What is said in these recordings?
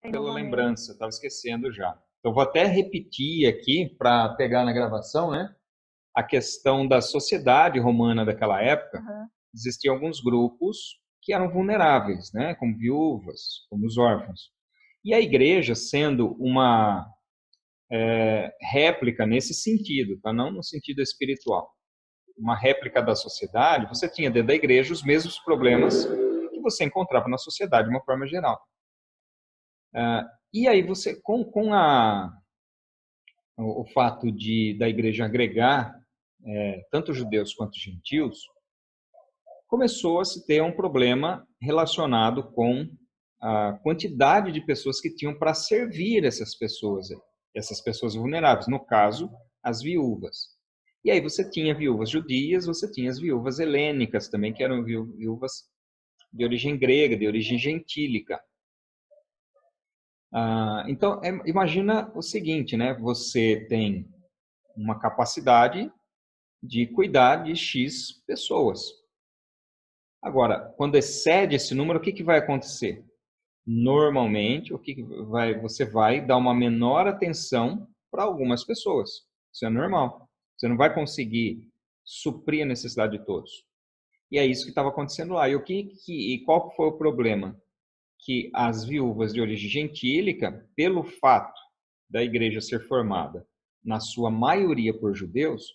Pela lembrança, estava esquecendo já. Então, vou até repetir aqui, para pegar na gravação, né? A questão da sociedade romana daquela época. Existiam alguns grupos que eram vulneráveis, né? Como viúvas, como os órfãos. E a igreja, sendo uma réplica nesse sentido, tá? Não no sentido espiritual, uma réplica da sociedade, você tinha dentro da igreja os mesmos problemas que você encontrava na sociedade de uma forma geral. E aí você, com o fato da igreja agregar tanto judeus quanto gentios, começou a se ter um problema relacionado com a quantidade de pessoas que tinham para servir essas pessoas vulneráveis, no caso, as viúvas. E aí você tinha viúvas judias, você tinha as viúvas helênicas também, que eram viúvas de origem grega, de origem gentílica. Então, imagina o seguinte, né? Você tem uma capacidade de cuidar de X pessoas. Agora, quando excede esse número, o que vai acontecer? Normalmente, você vai dar uma menor atenção para algumas pessoas. Isso é normal. Você não vai conseguir suprir a necessidade de todos. E é isso que estava acontecendo lá. E qual foi o problema? Que as viúvas de origem gentílica, pelo fato da igreja ser formada, na sua maioria por judeus,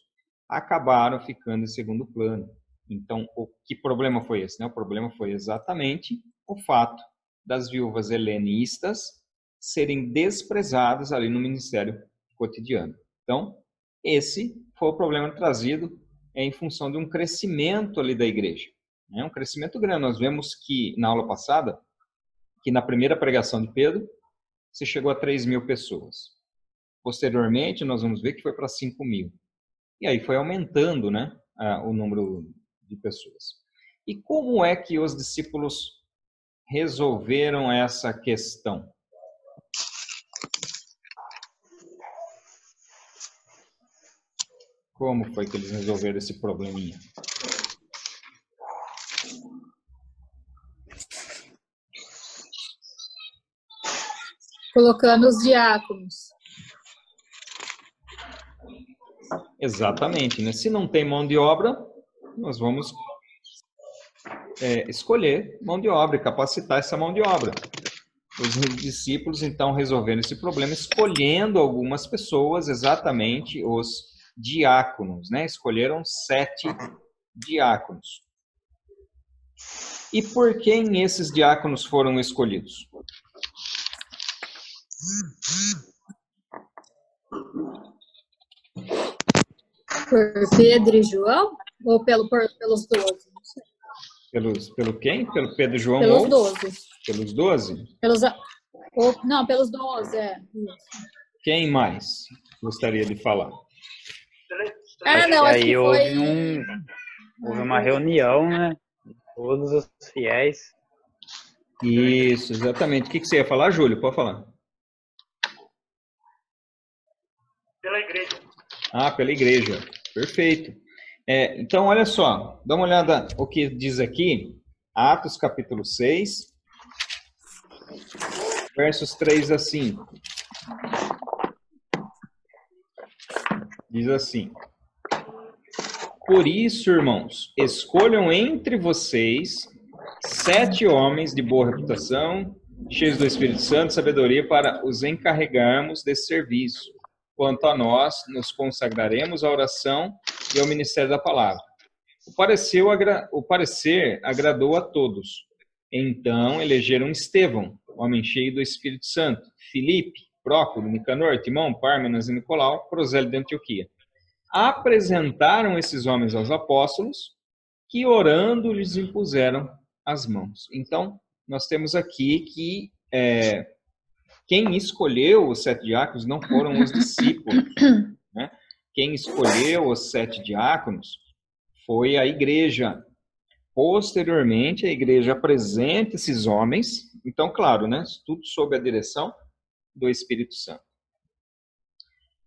acabaram ficando em segundo plano. Então, que problema foi esse? O problema foi exatamente o fato das viúvas helenistas serem desprezadas ali no ministério cotidiano. Então, esse foi o problema trazido em função de um crescimento ali da igreja. Um crescimento grande. Nós vemos que, na aula passada, que na primeira pregação de Pedro, se chegou a 3.000 pessoas. Posteriormente, nós vamos ver que foi para 5.000. E aí foi aumentando, né, o número de pessoas. E como é que os discípulos resolveram essa questão? Como foi que eles resolveram esse probleminha? Colocando os diáconos. Exatamente, né? Se não tem mão de obra, nós vamos escolher mão de obra e capacitar essa mão de obra. Os discípulos, então, resolveram esse problema escolhendo algumas pessoas, exatamente os diáconos, né? Escolheram 7 diáconos. E por quem esses diáconos foram escolhidos? Por Pedro e João? Ou pelos 12? Não sei. Pelo quem? Pelo Pedro e João? Pelos 12. Pelos 12? Não, pelos 12, Quem mais gostaria de falar? Não, acho que houve uma reunião, né? Todos os fiéis. Isso, exatamente. O que você ia falar, Júlio? Pode falar. Pela igreja. Pela igreja. Perfeito. Então, olha só. Dá uma olhada o que diz aqui. Atos, capítulo 6, versos 3 a 5. Diz assim: Por isso, irmãos, escolham entre vocês 7 homens de boa reputação, cheios do Espírito Santo e sabedoria, para os encarregarmos desse serviço. Quanto a nós, nos consagraremos à oração e ao ministério da palavra. O parecer agradou a todos. Então elegeram Estevão, homem cheio do Espírito Santo, Filipe, Prócoro, Nicanor, Timão, Pármenas e Nicolau, prosélito de Antioquia. Apresentaram esses homens aos apóstolos, que orando lhes impuseram as mãos. Então, nós temos aqui que quem escolheu os 7 diáconos não foram os discípulos, né? Quem escolheu os 7 diáconos foi a igreja. Posteriormente, a igreja apresenta esses homens, então, claro, né? Tudo sob a direção do Espírito Santo.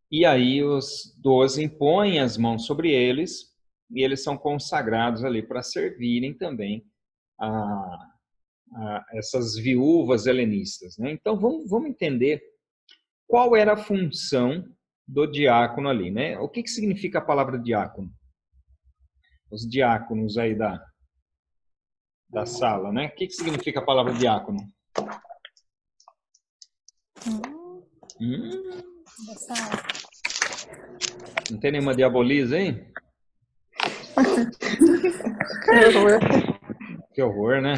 E aí os 12 impõem as mãos sobre eles, e eles são consagrados ali para servirem também essas viúvas helenistas, né? Então, vamos entender qual era a função do diácono ali, né? O que significa a palavra diácono? Os diáconos aí da sala, né? O que significa a palavra diácono? Da sala. Não tem nenhuma diaboliza, hein? Que horror, né?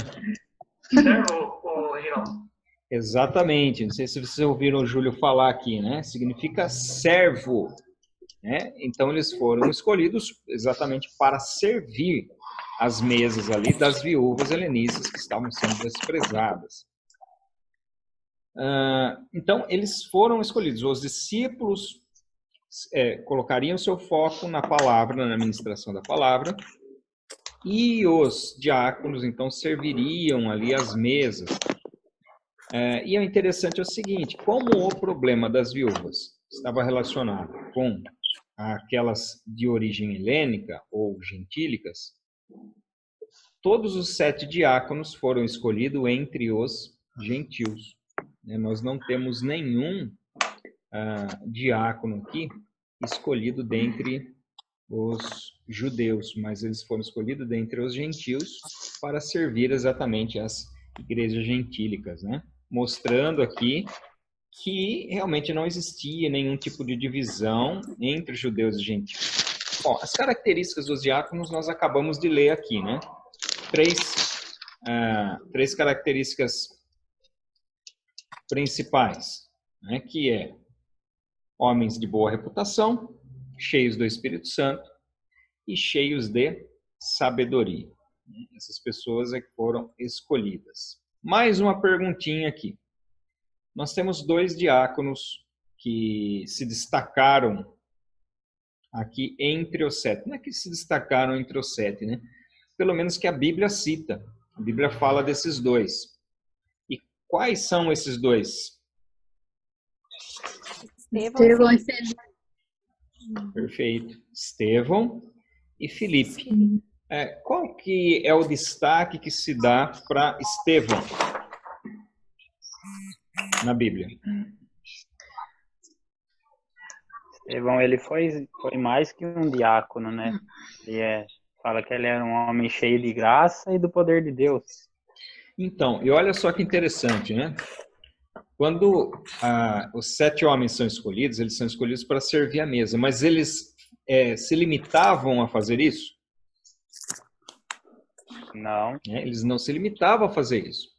Servo, ô, Reginaldo. Exatamente. Não sei se vocês ouviram o Júlio falar aqui, né? Significa servo, né? Então eles foram escolhidos exatamente para servir as mesas ali das viúvas helenistas que estavam sendo desprezadas. Então eles foram escolhidos. Os discípulos colocariam seu foco na palavra, na ministração da palavra, e os diáconos então serviriam ali as mesas. E o interessante é o seguinte, como o problema das viúvas estava relacionado com aquelas de origem helênica ou gentílicas, todos os 7 diáconos foram escolhidos entre os gentios. Nós não temos nenhum diácono aqui escolhido dentre os judeus, mas eles foram escolhidos dentre os gentios para servir exatamente as igrejas gentílicas, né? Mostrando aqui que realmente não existia nenhum tipo de divisão entre judeus e gentios. Bom, as características dos diáconos nós acabamos de ler aqui, né? Três características principais, né? Que é homens de boa reputação, cheios do Espírito Santo e cheios de sabedoria. Essas pessoas é que foram escolhidas. Mais uma perguntinha aqui. Nós temos 2 diáconos que se destacaram aqui entre os 7. Não é que se destacaram entre os 7, né? Pelo menos que a Bíblia cita. A Bíblia fala desses 2. E quais são esses 2? Estevão e Felipe. Perfeito. Estevão e Filipe. Qual que é o destaque que se dá para Estevão na Bíblia? Estevão, ele foi mais que um diácono, né? Fala que ele era um homem cheio de graça e do poder de Deus. Então, e olha só que interessante, né? Quando os 7 homens são escolhidos, eles são escolhidos para servir a mesa, mas eles se limitavam a fazer isso? Não. Eles não se limitavam a fazer isso.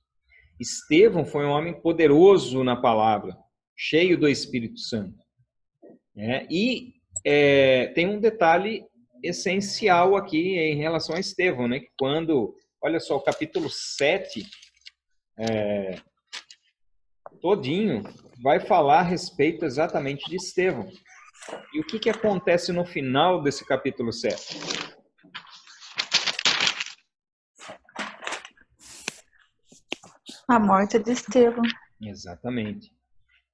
Estevão foi um homem poderoso na palavra, cheio do Espírito Santo. Tem um detalhe essencial aqui em relação a Estevão, né? Que quando, olha só, o capítulo 7 todinho vai falar a respeito exatamente de Estevão. E o que acontece no final desse capítulo 7? A morte de Estevão. Exatamente.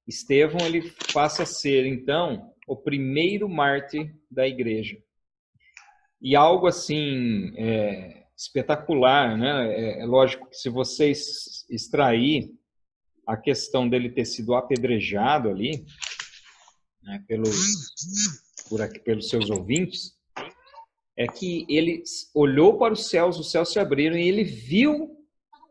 Estevão, ele passa a ser, então, o primeiro mártir da igreja. E algo assim espetacular, né? É lógico que se você extrair a questão dele ter sido apedrejado ali, né, pelos seus ouvintes, é que ele olhou para os céus se abriram e ele viu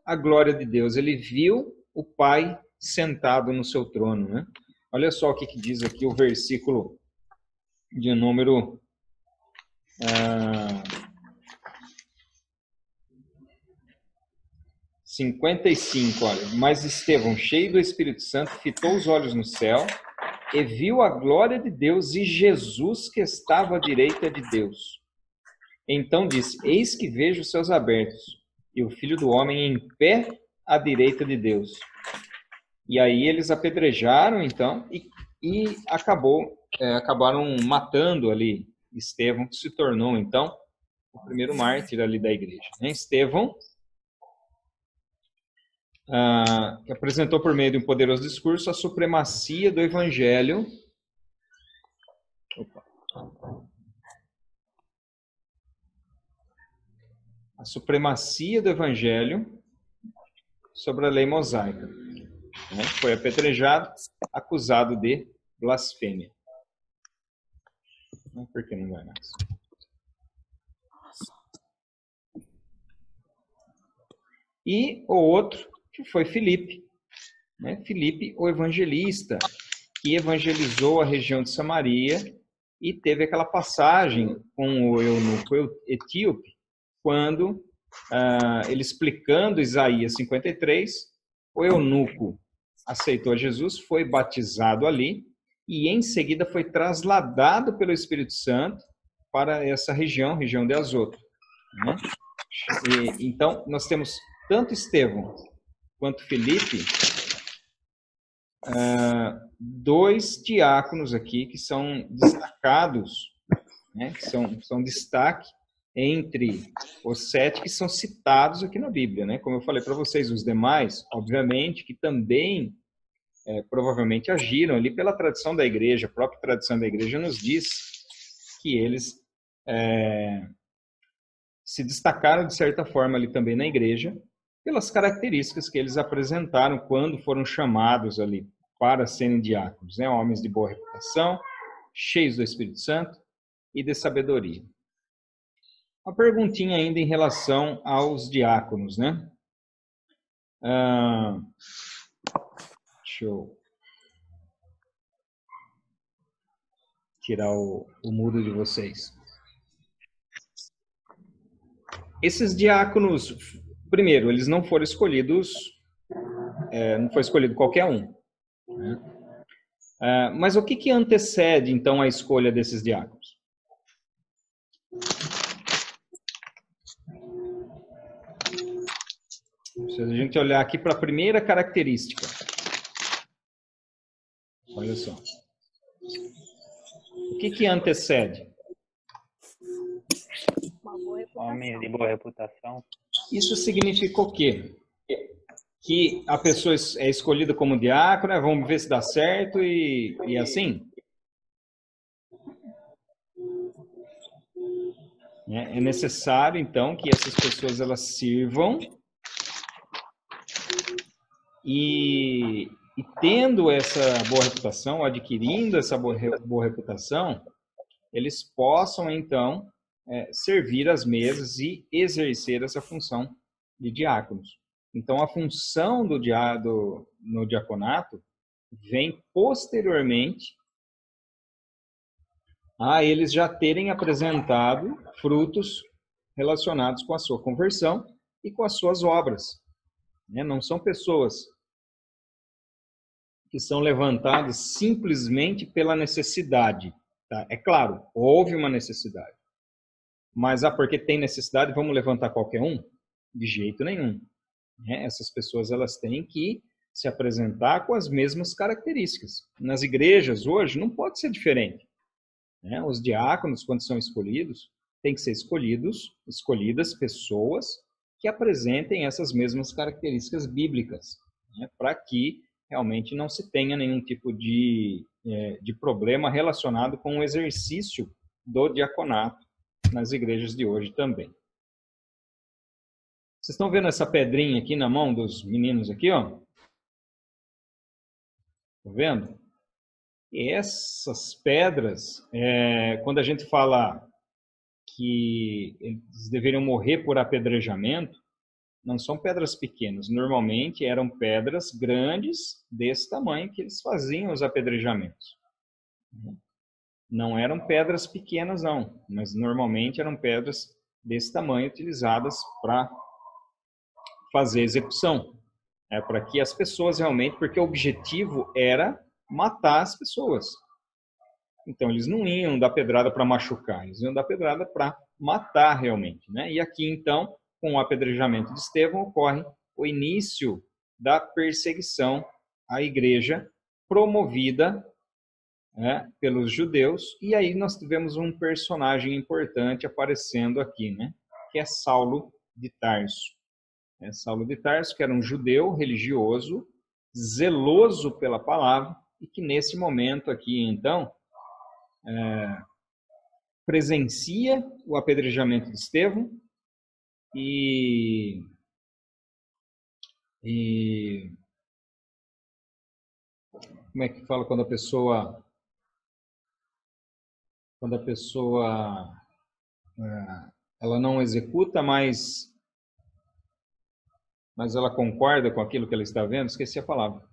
a glória de Deus, ele viu o Pai sentado no seu trono, né? Olha só o que diz aqui o versículo de número 55, olha. Mas Estevão, cheio do Espírito Santo, fitou os olhos no céu e viu a glória de Deus e Jesus que estava à direita de Deus. Então disse, eis que vejo os céus abertos e o Filho do Homem em pé à direita de Deus. E aí eles apedrejaram, então, e acabaram matando ali Estevão, que se tornou, então, o primeiro mártir ali da igreja. Estevão, que apresentou por meio de um poderoso discurso a supremacia do Evangelho. A supremacia do Evangelho sobre a lei mosaica. Né? Foi apedrejado, acusado de blasfêmia. Por que não vai mais? E o outro, que foi Filipe. Né? Filipe, o evangelista, que evangelizou a região de Samaria e teve aquela passagem com o eunuco etíope, quando ele explicando Isaías 53, o eunuco aceitou Jesus, foi batizado ali e em seguida foi trasladado pelo Espírito Santo para essa região de Azoto. Né? Então, nós temos tanto Estevão quanto Filipe, dois diáconos aqui que são destacados, né, que são destaque entre os 7 que são citados aqui na Bíblia, né? Como eu falei para vocês, os demais, obviamente, que também provavelmente agiram ali pela tradição da igreja, a própria tradição da igreja nos diz que eles se destacaram de certa forma ali também na igreja, pelas características que eles apresentaram quando foram chamados ali para serem diáconos, né? Homens de boa reputação, cheios do Espírito Santo e de sabedoria. Uma perguntinha ainda em relação aos diáconos, né? Deixa eu tirar o mudo de vocês. Esses diáconos, primeiro, eles não foram escolhidos, não foi escolhido qualquer um. Né? Mas o que antecede, então, a escolha desses diáconos? Se a gente olhar aqui para a primeira característica, olha só. O que antecede? Homens de boa reputação. Isso significa o quê? Que a pessoa é escolhida como diácono, né? Vamos ver se dá certo e assim? É necessário, então, que essas pessoas elas sirvam e tendo essa boa reputação, adquirindo essa boa reputação, eles possam, então, servir as mesas e exercer essa função de diáconos. Então, a função no diaconato vem posteriormente a eles já terem apresentado frutos relacionados com a sua conversão e com as suas obras. Não são pessoas que são levantadas simplesmente pela necessidade. Tá? É claro, houve uma necessidade. Mas porque tem necessidade, vamos levantar qualquer um? De jeito nenhum. Essas pessoas elas têm que se apresentar com as mesmas características. Nas igrejas hoje não pode ser diferente. Os diáconos, quando são escolhidos, têm que ser escolhidas pessoas que apresentem essas mesmas características bíblicas, para que realmente não se tenha nenhum tipo de problema relacionado com o exercício do diaconato nas igrejas de hoje também. Vocês estão vendo essa pedrinha aqui na mão dos meninos aqui, ó? Estão vendo? E essas pedras, quando a gente fala que eles deveriam morrer por apedrejamento, não são pedras pequenas. Normalmente eram pedras grandes desse tamanho que eles faziam os apedrejamentos. Não eram pedras pequenas, não, mas normalmente eram pedras desse tamanho utilizadas para fazer execução. Para que as pessoas realmente, porque o objetivo era matar as pessoas. Então, eles não iam dar pedrada para machucar, eles iam dar pedrada para matar realmente. Né? E aqui, então, com o apedrejamento de Estevão, ocorre o início da perseguição à igreja promovida pelos judeus. E aí nós tivemos um personagem importante aparecendo aqui, né? Que é Saulo de Tarso. Saulo de Tarso, que era um judeu religioso, zeloso pela palavra, e que nesse momento aqui, então, presencia o apedrejamento de Estevão e E como é que fala quando a pessoa ela não executa, mas ela concorda com aquilo que ela está vendo? Esqueci a palavra.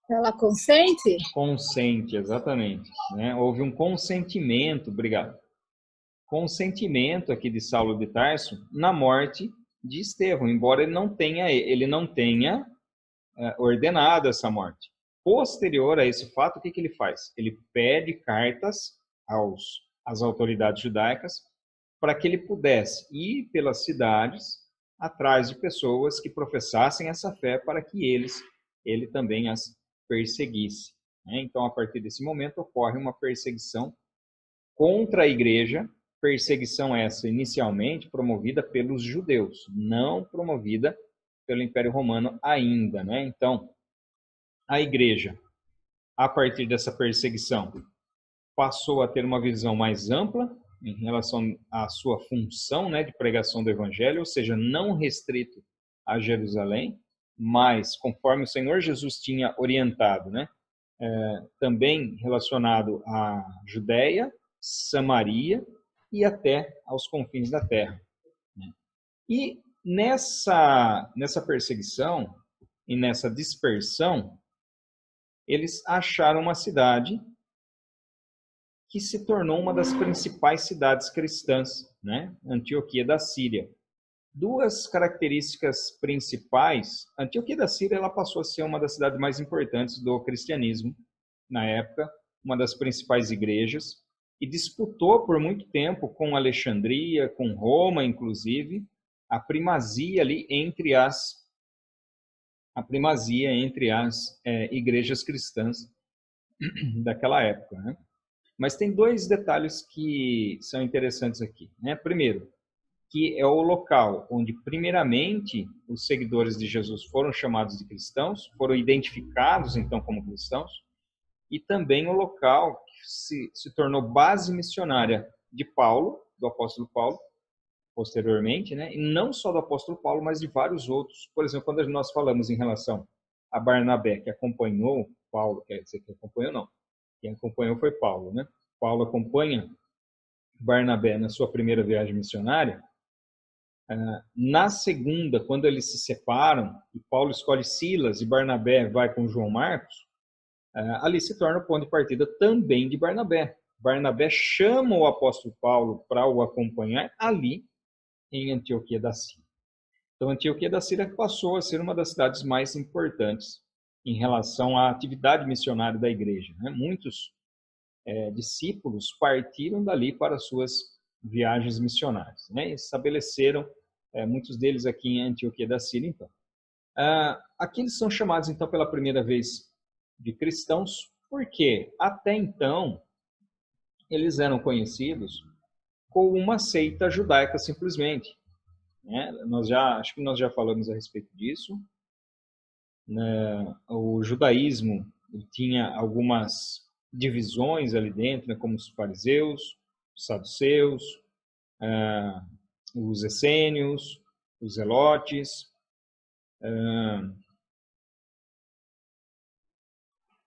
Ela consente? Consente, exatamente. Né? Houve um consentimento, obrigado. Consentimento aqui de Saulo de Tarso na morte de Estevão, embora ele não tenha ordenado essa morte. Posterior a esse fato, o que ele faz? Ele pede cartas às autoridades judaicas para que ele pudesse ir pelas cidades atrás de pessoas que professassem essa fé para que ele também as perseguisse. Então, a partir desse momento, ocorre uma perseguição contra a igreja, perseguição essa inicialmente promovida pelos judeus, não promovida pelo Império Romano ainda. Então, a igreja, a partir dessa perseguição, passou a ter uma visão mais ampla em relação à sua função de pregação do evangelho, ou seja, não restrito a Jerusalém, mas conforme o Senhor Jesus tinha orientado, também relacionado à Judéia, Samaria e até aos confins da terra. E nessa perseguição e nessa dispersão, eles acharam uma cidade que se tornou uma das principais cidades cristãs, Antioquia da Síria. Duas características principais. Antioquia da Síria ela passou a ser uma das cidades mais importantes do cristianismo na época, uma das principais igrejas, e disputou por muito tempo com Alexandria, com Roma, inclusive, a primazia ali entre as igrejas cristãs daquela época. Mas tem dois detalhes que são interessantes aqui. Primeiro, que é o local onde, primeiramente, os seguidores de Jesus foram chamados de cristãos, foram identificados, então, como cristãos, e também o local que se tornou base missionária de Paulo, do apóstolo Paulo, posteriormente, e não só do apóstolo Paulo, mas de vários outros. Por exemplo, quando nós falamos em relação a Barnabé, que acompanhou Paulo, quer dizer, que acompanhou não, quem acompanhou foi Paulo, Paulo acompanha Barnabé na sua primeira viagem missionária. Na segunda, quando eles se separam, e Paulo escolhe Silas e Barnabé vai com João Marcos, ali se torna o ponto de partida também de Barnabé. Barnabé chama o apóstolo Paulo para o acompanhar ali em Antioquia da Síria. Então, Antioquia da Síria passou a ser uma das cidades mais importantes em relação à atividade missionária da igreja. Muitos discípulos partiram dali para suas viagens missionárias, e estabeleceram muitos deles aqui em Antioquia da Síria. Então, aqui eles são chamados então pela primeira vez de cristãos, porque até então eles eram conhecidos como uma seita judaica simplesmente. Acho que nós já falamos a respeito disso. O judaísmo tinha algumas divisões ali dentro, como os fariseus, os saduceus, os essênios, os zelotes,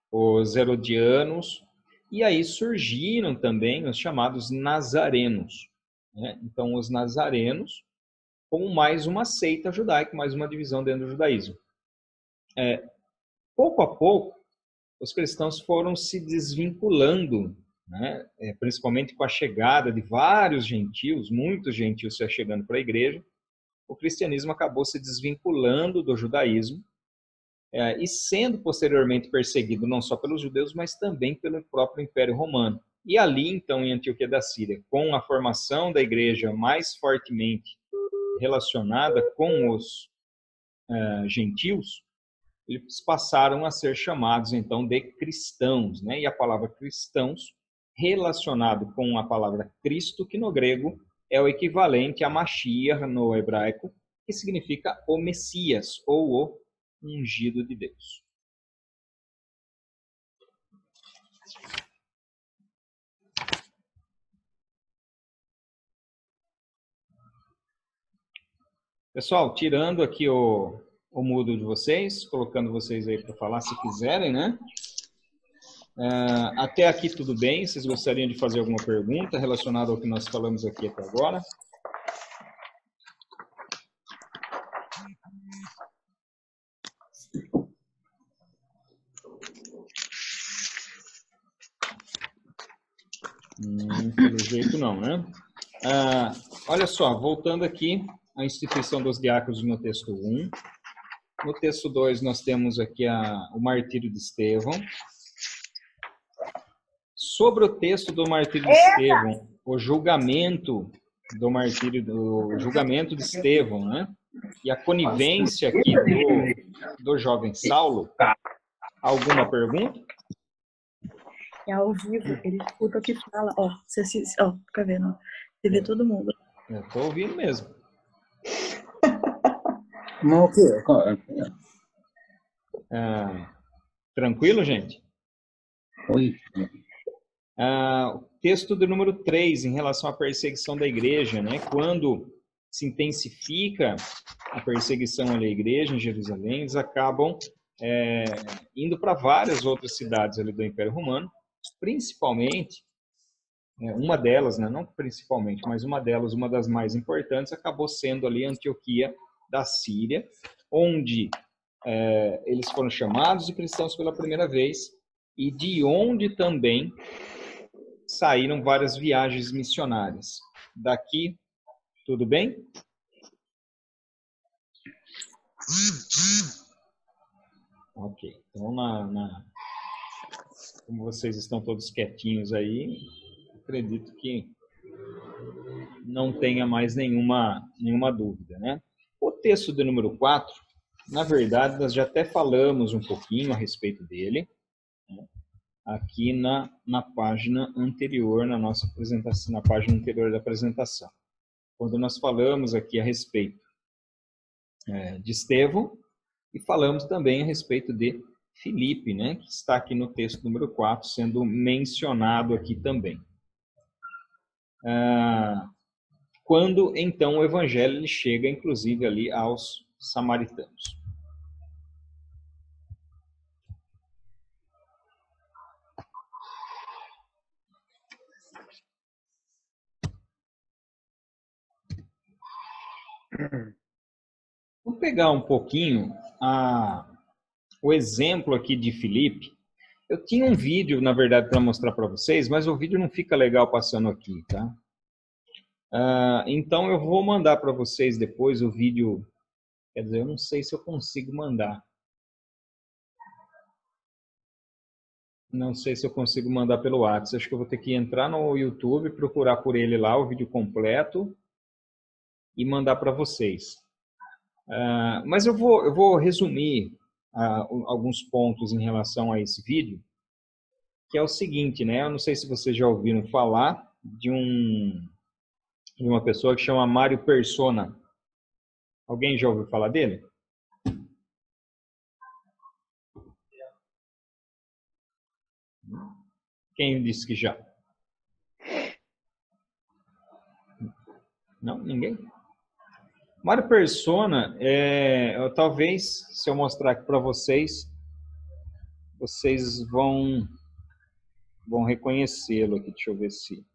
os herodianos, e aí surgiram também os chamados nazarenos. Então, os nazarenos, como mais uma seita judaica, mais uma divisão dentro do judaísmo. Pouco a pouco, os cristãos foram se desvinculando, principalmente com a chegada de vários gentios, muitos gentios se achegando para a igreja. O cristianismo acabou se desvinculando do judaísmo e sendo posteriormente perseguido não só pelos judeus, mas também pelo próprio Império Romano. E ali, então, em Antioquia da Síria, com a formação da igreja mais fortemente relacionada com os gentios, eles passaram a ser chamados, então, de cristãos. E a palavra cristãos, relacionado com a palavra Cristo, que no grego é o equivalente a Mashiach no hebraico, que significa o Messias, ou o ungido de Deus. Pessoal, tirando aqui o mudo de vocês, colocando vocês aí para falar se quiserem, né? Até aqui tudo bem? Vocês gostariam de fazer alguma pergunta relacionada ao que nós falamos aqui até agora? Pelo jeito não, né? Olha só, voltando aqui à instituição dos diáconos no texto 1. No texto 2 nós temos aqui o martírio de Estevão. Sobre o texto do martírio de Estevão, o julgamento de Estevão, né? E a conivência aqui do jovem Saulo. Alguma pergunta? É ao vivo, ele escuta o que fala. Ó, fica vendo. Você vê todo mundo. Eu tô ouvindo mesmo. Tranquilo, gente? Oi. Texto do número 3, em relação à perseguição da igreja, né? Quando se intensifica a perseguição à igreja em Jerusalém, eles acabam indo para várias outras cidades ali do Império Romano, principalmente, uma delas, né? Não principalmente, mas uma delas, uma das mais importantes, acabou sendo ali Antioquia da Síria, onde eles foram chamados de cristãos pela primeira vez e de onde também saíram várias viagens missionárias. Daqui, tudo bem? Ok. Então, como vocês estão todos quietinhos aí, acredito que não tenha mais nenhuma dúvida, né? O texto do número 4, na verdade, nós já até falamos um pouquinho a respeito dele, né? Aqui na página anterior, na nossa apresentação, na página anterior da apresentação. Quando nós falamos aqui a respeito de Estevão e falamos também a respeito de Filipe, né, que está aqui no texto número 4, sendo mencionado aqui também. Quando, então, o evangelho ele chega, inclusive, ali aos samaritanos. Vou pegar um pouquinho o exemplo aqui de Filipe. Eu tinha um vídeo, na verdade, para mostrar para vocês, mas o vídeo não fica legal passando aqui, tá? Então, eu vou mandar para vocês depois o vídeo. Quer dizer, eu não sei se eu consigo mandar. Não sei se eu consigo mandar pelo WhatsApp. Acho que eu vou ter que entrar no YouTube, procurar por ele lá, o vídeo completo, e mandar para vocês. Mas eu vou resumir alguns pontos em relação a esse vídeo, que é o seguinte, né? Eu não sei se vocês já ouviram falar de uma pessoa que chama Mário Persona. Alguém já ouviu falar dele? Quem disse que já? Não? Ninguém? Mário Persona, talvez, se eu mostrar aqui para vocês, vocês vão reconhecê-lo aqui. Deixa eu ver se...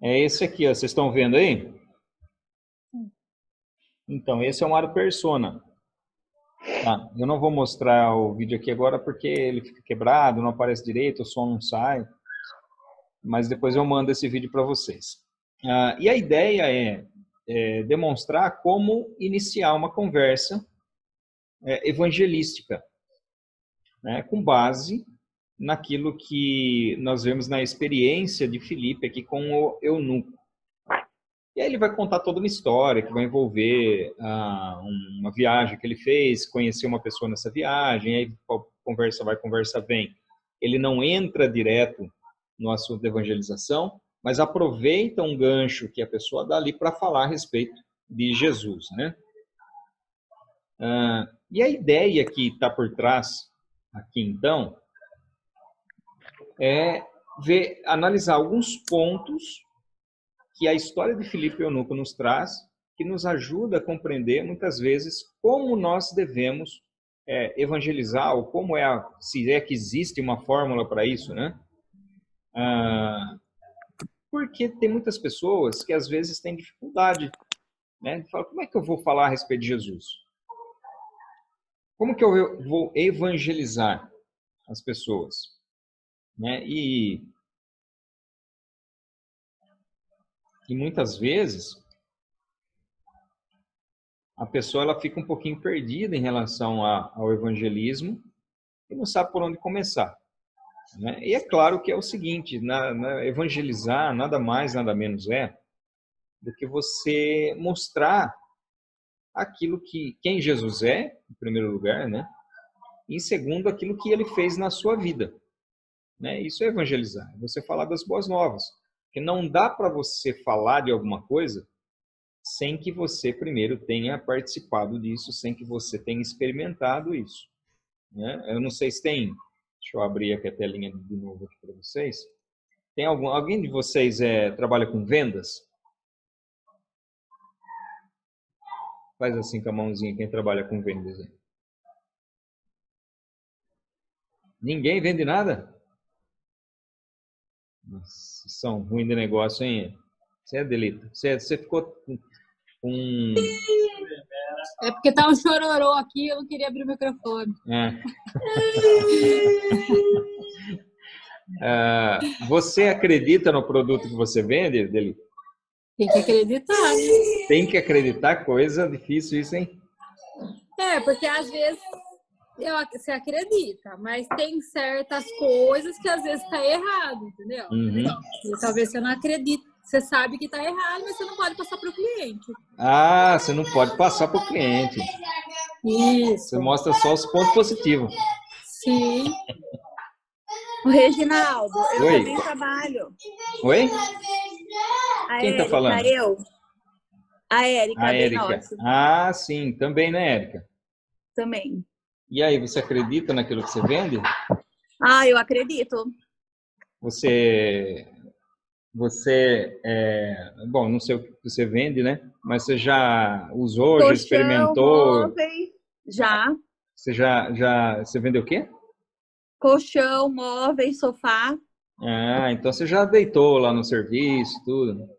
É esse aqui, ó, vocês estão vendo aí? Então, esse é o Mário Persona. Tá, eu não vou mostrar o vídeo aqui agora porque ele fica quebrado, não aparece direito, o som não sai. Mas depois eu mando esse vídeo para vocês. E a ideia é demonstrar como iniciar uma conversa evangelística, né, com base naquilo que nós vemos na experiência de Filipe aqui com o eunuco. E aí ele vai contar toda uma história que vai envolver uma viagem que ele fez, conhecer uma pessoa nessa viagem, aí conversa vai, conversa vem. Ele não entra direto no assunto da evangelização, mas aproveita um gancho que a pessoa dá ali para falar a respeito de Jesus, né? E a ideia que está por trás aqui, então, é analisar alguns pontos que a história de Filipe e Eunuco nos traz, que nos ajuda a compreender, muitas vezes, como nós devemos evangelizar, ou como se é que existe uma fórmula para isso, né? Porque tem muitas pessoas que, às vezes, têm dificuldade, né? De falar, como é que eu vou falar a respeito de Jesus? Como que eu vou evangelizar as pessoas? Né? E muitas vezes a pessoa ela fica um pouquinho perdida em relação ao evangelismo e não sabe por onde começar. Né? E é claro que é o seguinte, evangelizar nada mais, nada menos do que você mostrar aquilo quem Jesus é, em primeiro lugar, né? E em segundo, aquilo que ele fez na sua vida. Né? Isso é evangelizar, é você falar das boas novas. Porque não dá para você falar de alguma coisa sem que você primeiro tenha participado disso, sem que você tenha experimentado isso. Né? Eu não sei se tem, deixa eu abrir aqui a telinha de novo aqui para vocês. Tem alguém de vocês trabalha com vendas? Faz assim com a mãozinha quem trabalha com vendas. Ninguém vende nada? Nossa, são ruins de negócio, hein? Você é delito. Você ficou com... É porque tá um chororô aqui, eu não queria abrir o microfone. Você acredita no produto que você vende, Delito? Tem que acreditar, né? Tem que acreditar, coisa difícil isso, hein? Porque às vezes você acredita, mas tem certas coisas que às vezes tá errado, entendeu? Uhum. E talvez você não acredite. Você sabe que tá errado, mas você não pode passar pro cliente. Você não pode passar pro cliente. Isso. Você mostra só os pontos positivos. Sim. O Reginaldo, eu Oi. também trabalho. Oi? A Quem Érica, tá falando? A Érica, A bem Érica. nossa. Sim, também, né, Érica? Também. E aí, você acredita naquilo que você vende? Eu acredito. Você bom, não sei o que você vende, né? Mas você já usou, já Colchão, experimentou? móveis, já. Você vendeu o quê? Colchão, móveis, sofá. Então você já deitou lá no serviço, tudo.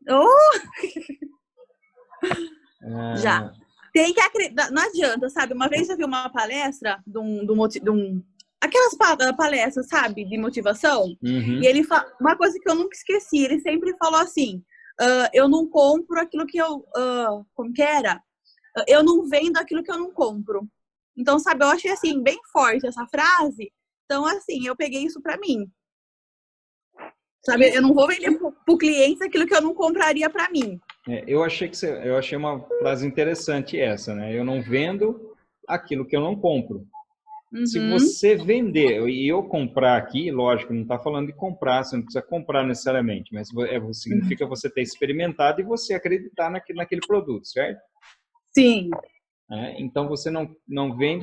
Já. Tem que acreditar. Não adianta, sabe? Uma vez eu vi uma palestra aquelas palestras, sabe? De motivação. Uhum. E ele uma coisa que eu nunca esqueci. Ele sempre falou assim: eu não compro aquilo que eu. Como que era? Eu não vendo aquilo que eu não compro. Então, sabe? Eu achei assim, bem forte essa frase. Então, assim, eu peguei isso pra mim. Sabe? Eu não vou vender pro cliente aquilo que eu não compraria pra mim. Eu achei uma frase interessante essa, né? Eu não vendo aquilo que eu não compro. Uhum. Se você vender e eu comprar aqui, lógico, não está falando de comprar, você não precisa comprar necessariamente, mas significa você ter experimentado e você acreditar naquele produto, certo? Sim. Então você não vende.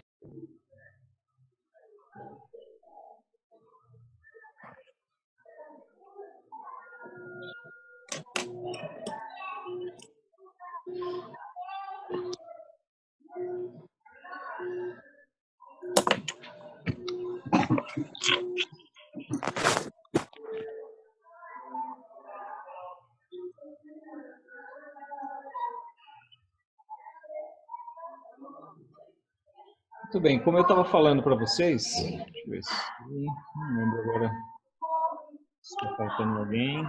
Muito bem, como eu estava falando para vocês, deixa eu ver se não lembro agora se está faltando alguém.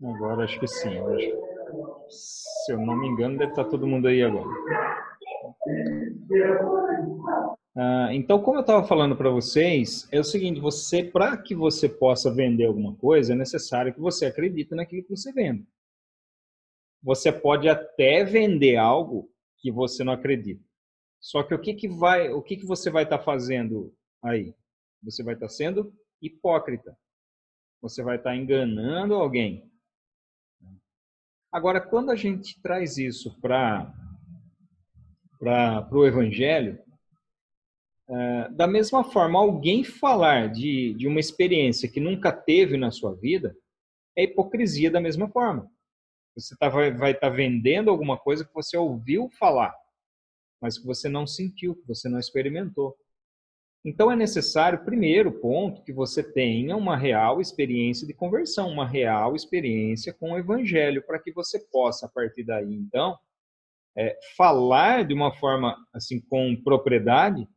Agora acho que sim. Se eu não me engano, deve estar todo mundo aí agora. Então, como eu estava falando para vocês, é o seguinte, para que você possa vender alguma coisa, é necessário que você acredite naquilo que você vende. Você pode até vender algo que você não acredita. Só que o que você vai estar fazendo aí? Você vai estar sendo hipócrita. Você vai estar enganando alguém. Agora, quando a gente traz isso para o Evangelho, da mesma forma, alguém falar de uma experiência que nunca teve na sua vida é hipocrisia da mesma forma. Você vai estar vendendo alguma coisa que você ouviu falar, mas que você não sentiu, que você não experimentou. Então é necessário, primeiro ponto, que você tenha uma real experiência de conversão, uma real experiência com o Evangelho, para que você possa, a partir daí, então, falar de uma forma assim com propriedade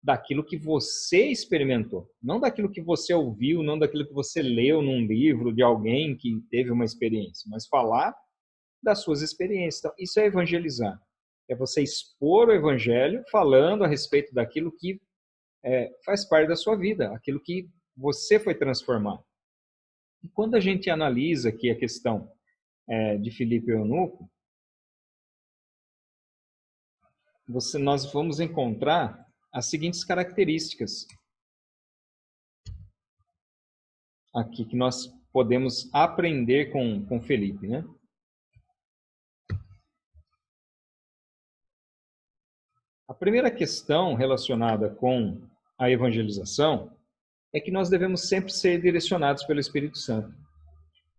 daquilo que você experimentou, não daquilo que você ouviu, não daquilo que você leu num livro de alguém que teve uma experiência, mas falar das suas experiências. Então, isso é evangelizar. É você expor o Evangelho falando a respeito daquilo que faz parte da sua vida, aquilo que você foi transformado. E quando a gente analisa aqui a questão de Filipe e Eunuco, nós vamos encontrar as seguintes características aqui que nós podemos aprender com Filipe, né? A primeira questão relacionada com a evangelização é que nós devemos sempre ser direcionados pelo Espírito Santo.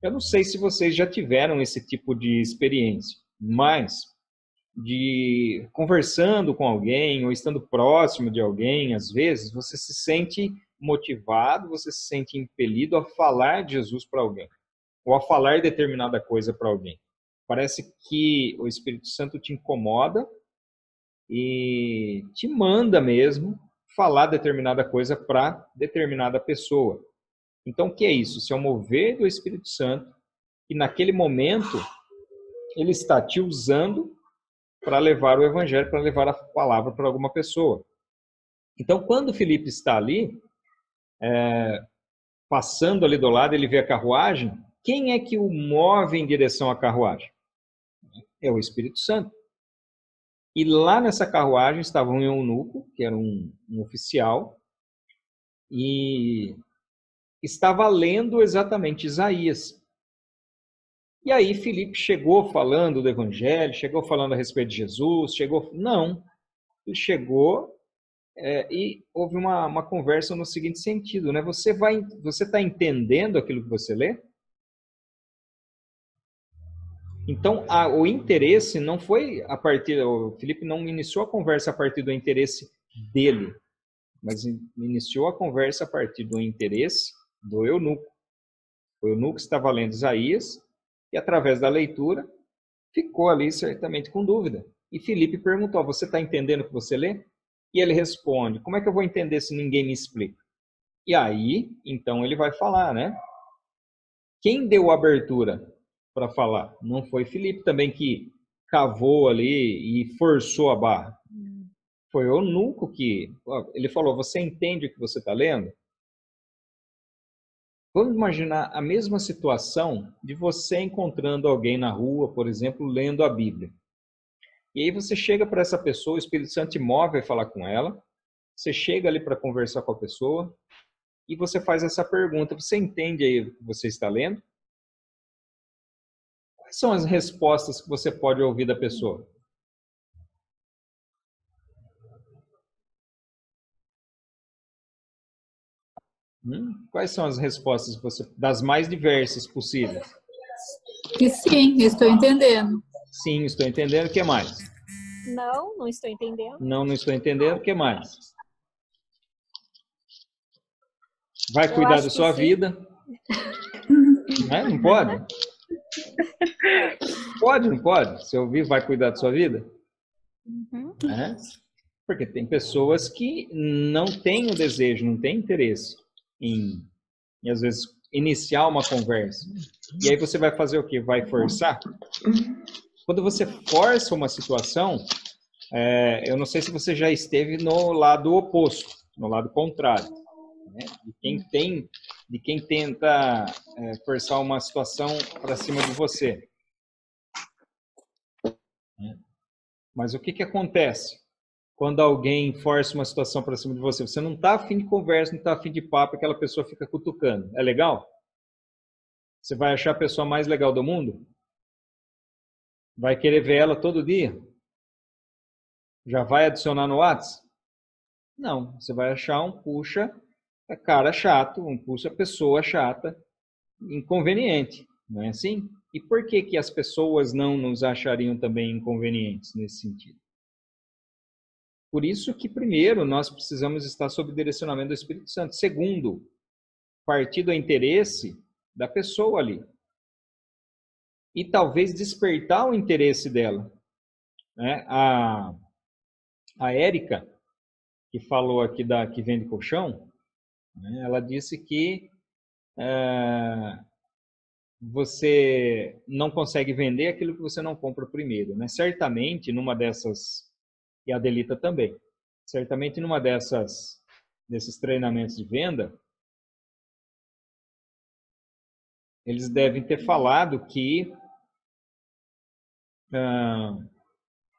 Eu não sei se vocês já tiveram esse tipo de experiência, mas conversando com alguém ou estando próximo de alguém, às vezes você se sente motivado, você se sente impelido a falar de Jesus para alguém, ou a falar determinada coisa para alguém. Parece que o Espírito Santo te incomoda e te manda mesmo falar determinada coisa para determinada pessoa. Então, o que é isso? Isso é o mover do Espírito Santo, e naquele momento ele está te usando para levar o Evangelho, para levar a palavra para alguma pessoa. Então, quando Filipe está ali, passando ali do lado, ele vê a carruagem, quem é que o move em direção à carruagem? É o Espírito Santo. E lá nessa carruagem estava um eunuco, que era um oficial, e estava lendo exatamente Isaías. E aí Filipe chegou falando do Evangelho, chegou falando a respeito de Jesus, Não, ele chegou e houve uma conversa no seguinte sentido, né? Você está entendendo aquilo que você lê? Então, o interesse não foi o Filipe não iniciou a conversa a partir do interesse dele, mas iniciou a conversa a partir do interesse do eunuco. O eunuco estava lendo Isaías e, através da leitura, ficou ali certamente com dúvida. E Filipe perguntou, você está entendendo o que você lê? E ele responde, como é que eu vou entender se ninguém me explica? E aí, então, ele vai falar, né? Quem deu a abertura para falar? Não foi Filipe também que cavou ali e forçou a barra. Foi o eunuco que... Ele falou, você entende o que você está lendo? Vamos imaginar a mesma situação de você encontrando alguém na rua, por exemplo, lendo a Bíblia. E aí você chega para essa pessoa, o Espírito Santo te move a falar com ela, você chega ali para conversar com a pessoa e você faz essa pergunta, você entende aí o que você está lendo? Quais são as respostas que você pode ouvir da pessoa? Quais são as respostas das mais diversas possíveis? Que sim, estou entendendo. Sim, estou entendendo. O que mais? Não, não estou entendendo. Não, não estou entendendo. O que mais? Vai cuidar da sua vida. Não pode? Pode, não pode? Se ouvir, vai cuidar da sua vida? Porque tem pessoas que não têm o desejo, não têm interesse em às vezes, iniciar uma conversa. E aí você vai fazer o quê? Vai forçar? Quando você força uma situação, eu não sei se você já esteve no lado oposto, no lado contrário, né? De quem tenta forçar uma situação para cima de você. Mas o que acontece quando alguém força uma situação para cima de você? Você não está afim de conversa, não está afim de papo, aquela pessoa fica cutucando. É legal? Você vai achar a pessoa mais legal do mundo? Vai querer ver ela todo dia? Já vai adicionar no WhatsApp? Não, você vai achar um puxa cara chato, um puxa pessoa chata, inconveniente, não é assim? E por que que as pessoas não nos achariam também inconvenientes nesse sentido? Por isso que, primeiro, nós precisamos estar sob o direcionamento do Espírito Santo. Segundo, partir do interesse da pessoa ali. E talvez despertar o interesse dela. Né? A Érica, que falou aqui que vende colchão, né? Ela disse que você não consegue vender aquilo que você não compra primeiro. Né? Certamente, numa dessas, e a Adelita também, certamente numa desses treinamentos de venda, eles devem ter falado que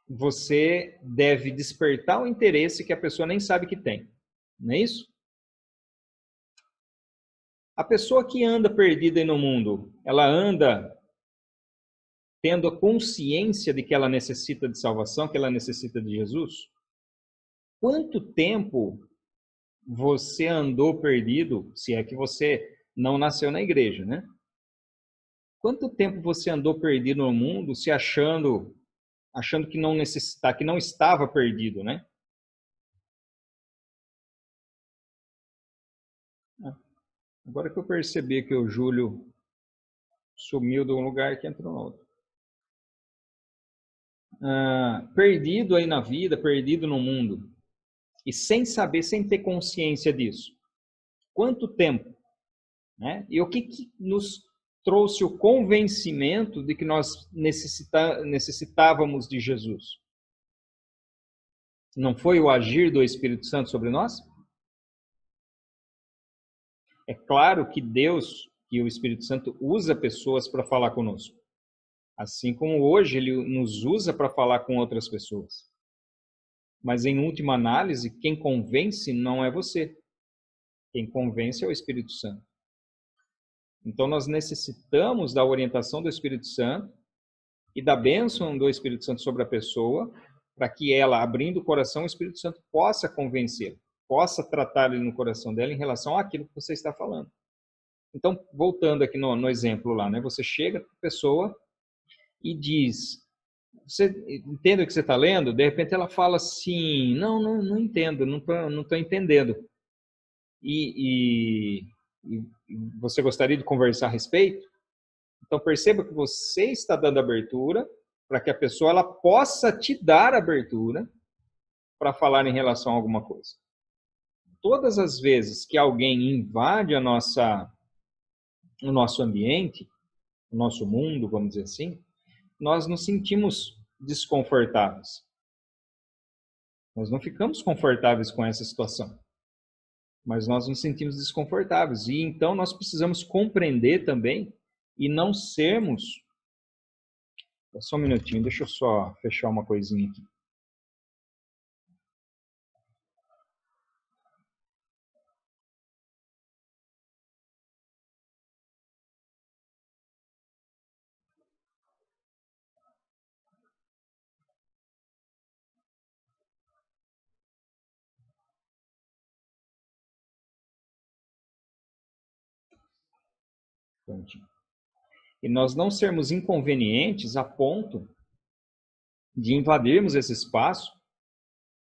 você deve despertar o interesse que a pessoa nem sabe que tem. Não é isso? A pessoa que anda perdida aí no mundo, ela anda tendo a consciência de que ela necessita de salvação, que ela necessita de Jesus? Quanto tempo você andou perdido, se é que você não nasceu na igreja, né? Quanto tempo você andou perdido no mundo, se achando que não necessitava, que não estava perdido, né? Agora que eu percebi que o Júlio sumiu de um lugar que entrou no outro. Perdido aí na vida, perdido no mundo. E sem saber, sem ter consciência disso. Quanto tempo? Né? E o que nos trouxe o convencimento de que nós necessitávamos de Jesus? Não foi o agir do Espírito Santo sobre nós? É claro que Deus, que o Espírito Santo usa pessoas para falar conosco. Assim como hoje ele nos usa para falar com outras pessoas. Mas em última análise, quem convence não é você. Quem convence é o Espírito Santo. Então nós necessitamos da orientação do Espírito Santo e da bênção do Espírito Santo sobre a pessoa, para que ela, abrindo o coração, o Espírito Santo possa convencê-la, possa tratar ele no coração dela em relação àquilo que você está falando. Então, voltando aqui no exemplo lá, né? Você chega para a pessoa e diz, você entende o que você está lendo? De repente ela fala assim, não entendo, não tô entendendo. E você gostaria de conversar a respeito? Então perceba que você está dando abertura para que a pessoa ela possa te dar abertura para falar em relação a alguma coisa. Todas as vezes que alguém invade o nosso ambiente, o nosso mundo, vamos dizer assim, nós nos sentimos desconfortáveis. Nós não ficamos confortáveis com essa situação. Mas nós nos sentimos desconfortáveis. E então nós precisamos compreender também e não sermos... Só um minutinho, deixa eu só fechar uma coisinha aqui. E nós não sermos inconvenientes a ponto de invadirmos esse espaço,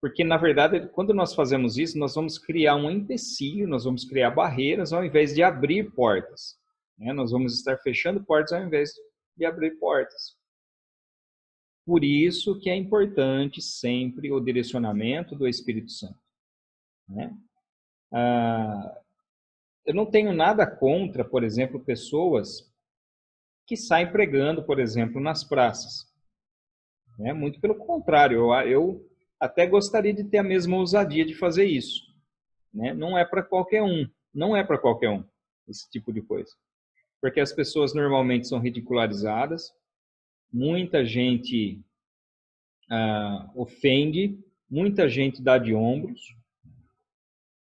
porque, na verdade, quando nós fazemos isso, nós vamos criar um empecilho, nós vamos criar barreiras ao invés de abrir portas. Né? Nós vamos estar fechando portas ao invés de abrir portas. Por isso que é importante sempre o direcionamento do Espírito Santo. Né? eu não tenho nada contra, por exemplo, pessoas que saem pregando, por exemplo, nas praças. Né? Muito pelo contrário, eu até gostaria de ter a mesma ousadia de fazer isso. Né? Não é para qualquer um, não é para qualquer um esse tipo de coisa. Porque as pessoas normalmente são ridicularizadas, muita gente ofende, muita gente dá de ombros.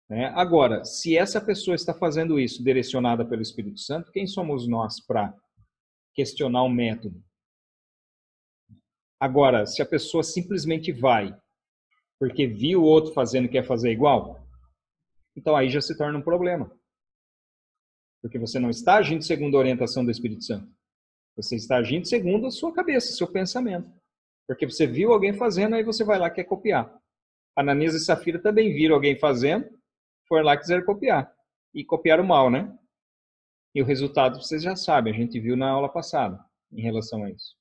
Né? Agora, se essa pessoa está fazendo isso direcionada pelo Espírito Santo, quem somos nós para questionar o método? Agora, se a pessoa simplesmente vai porque viu o outro fazendo e quer fazer igual, então aí já se torna um problema. Porque você não está agindo segundo a orientação do Espírito Santo. Você está agindo segundo a sua cabeça, seu pensamento. Porque você viu alguém fazendo, aí você vai lá e quer copiar. Ananias e Safira também viram alguém fazendo, foram lá e quiseram copiar. E copiaram mal, né? E o resultado vocês já sabem, a gente viu na aula passada em relação a isso.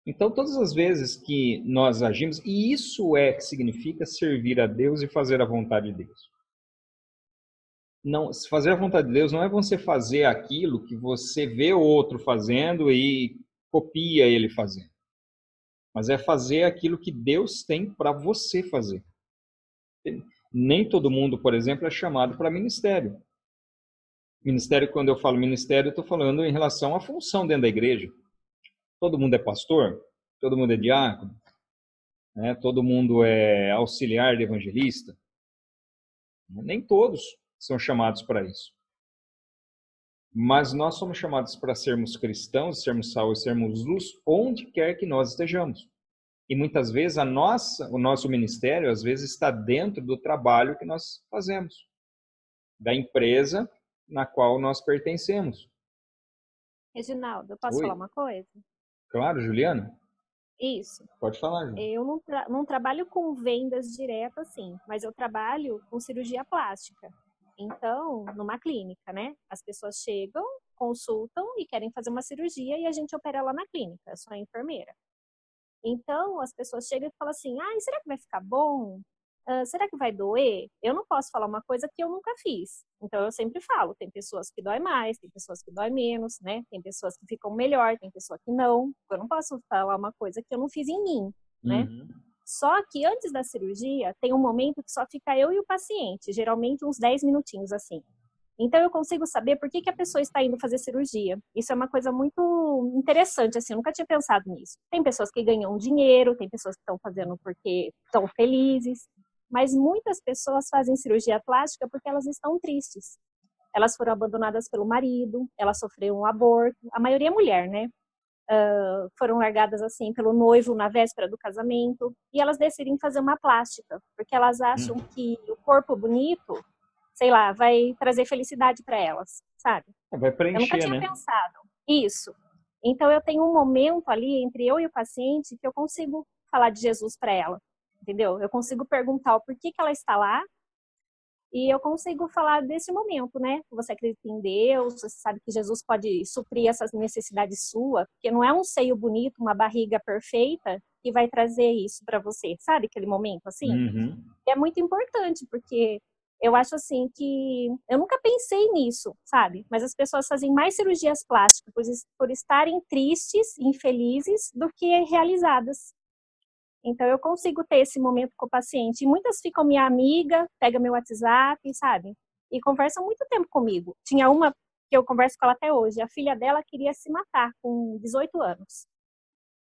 Então, todas as vezes que nós agimos, e isso é que significa servir a Deus e fazer a vontade de Deus. Não, fazer a vontade de Deus não é você fazer aquilo que você vê o outro fazendo e copia ele fazendo. Mas é fazer aquilo que Deus tem para você fazer. Nem todo mundo, por exemplo, é chamado para ministério. Ministério, quando eu falo ministério, eu estou falando em relação à função dentro da igreja. Todo mundo é pastor? Todo mundo é diácono? Né? Todo mundo é auxiliar de evangelista? Nem todos são chamados para isso. Mas nós somos chamados para sermos cristãos, sermos sal e sermos luz, onde quer que nós estejamos. E muitas vezes o nosso ministério, às vezes, está dentro do trabalho que nós fazemos, da empresa na qual nós pertencemos. Reginaldo, eu posso Oi. falar uma coisa? Claro, Juliana? Isso. Pode falar, Juliana. Eu não trabalho com vendas direto assim, mas eu trabalho com cirurgia plástica. Então, numa clínica, né? As pessoas chegam, consultam e querem fazer uma cirurgia e a gente opera lá na clínica. Eu sou a enfermeira. Então, as pessoas chegam e falam assim, será que vai ficar bom? Será que vai doer? Eu não posso falar uma coisa que eu nunca fiz. Então, eu sempre falo, tem pessoas que dói mais, tem pessoas que dói menos, né? Tem pessoas que ficam melhor, tem pessoa que não. Eu não posso falar uma coisa que eu não fiz em mim, né? Uhum. Só que antes da cirurgia, tem um momento que só fica eu e o paciente, geralmente uns 10 minutinhos assim. Então, eu consigo saber por que a pessoa está indo fazer cirurgia. Isso é uma coisa muito interessante, assim, eu nunca tinha pensado nisso. Tem pessoas que ganham dinheiro, tem pessoas que estão fazendo porque estão felizes, mas muitas pessoas fazem cirurgia plástica porque elas estão tristes. Elas foram abandonadas pelo marido, elas sofreram um aborto, a maioria é mulher, né? Foram largadas assim pelo noivo na véspera do casamento, e elas decidem fazer uma plástica, porque elas acham que o corpo bonito, sei lá, vai trazer felicidade para elas, sabe? Vai preencher, eu nunca tinha né? pensado isso. Então eu tenho um momento ali entre eu e o paciente que eu consigo falar de Jesus para ela, entendeu? Eu consigo perguntar o porquê que ela está lá e eu consigo falar desse momento, né? Você acredita em Deus, você sabe que Jesus pode suprir essas necessidades suas, porque não é um seio bonito, uma barriga perfeita que vai trazer isso para você, sabe? Aquele momento assim. Uhum. É muito importante, porque eu acho assim que eu nunca pensei nisso, sabe? Mas as pessoas fazem mais cirurgias plásticas por estarem tristes, infelizes, do que realizadas. Então eu consigo ter esse momento com o paciente. E muitas ficam minha amiga, pega meu WhatsApp, sabe? E conversam muito tempo comigo. Tinha uma que eu converso com ela até hoje. A filha dela queria se matar com 18 anos.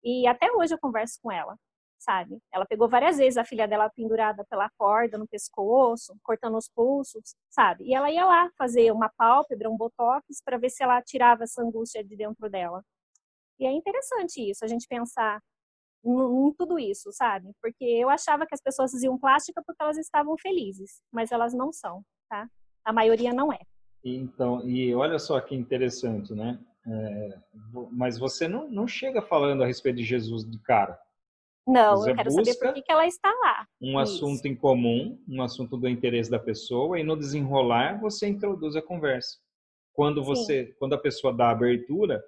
E até hoje eu converso com ela, sabe? Ela pegou várias vezes a filha dela pendurada pela corda no pescoço, cortando os pulsos, sabe? E ela ia lá fazer uma pálpebra, um botox, para ver se ela tirava essa angústia de dentro dela. E é interessante isso, a gente pensar em tudo isso, sabe? Porque eu achava que as pessoas faziam plástica porque elas estavam felizes, mas elas não são, tá? A maioria não é. Então, e olha só que interessante, né? Mas você não chega falando a respeito de Jesus de cara. Não, Você eu quero saber por que ela está lá. Um assunto em comum, um assunto do interesse da pessoa, e no desenrolar você introduz a conversa. Quando a pessoa dá abertura,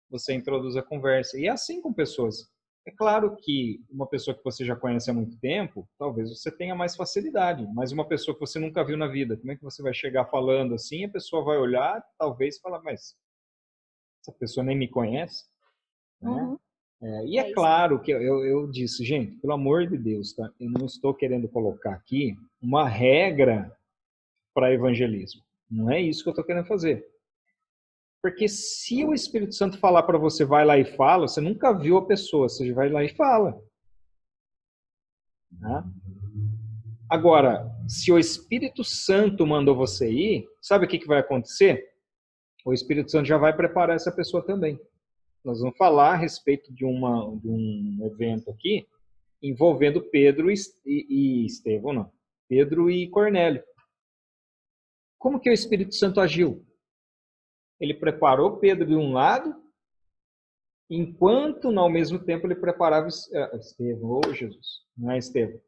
você introduz a conversa. E é assim com pessoas. É claro que uma pessoa que você já conhece há muito tempo, talvez você tenha mais facilidade, mas uma pessoa que você nunca viu na vida, como é que você vai chegar falando assim? A pessoa vai olhar, talvez falar, mas essa pessoa nem me conhece, né? Uhum. E é claro que eu disse, gente, pelo amor de Deus, tá? Eu não estou querendo colocar aqui uma regra para evangelismo. Não é isso que eu estou querendo fazer. Porque se o Espírito Santo falar para você, vai lá e fala, você nunca viu a pessoa, você vai lá e fala. Né? Agora, se o Espírito Santo mandou você ir, sabe o que vai acontecer? O Espírito Santo já vai preparar essa pessoa também. Nós vamos falar a respeito de um evento aqui envolvendo Pedro e Estevão, não. Pedro e Cornélio. Como que o Espírito Santo agiu? Ele preparou Pedro de um lado, enquanto, ao mesmo tempo, ele preparava Estevão, oh Jesus, não é Estevão.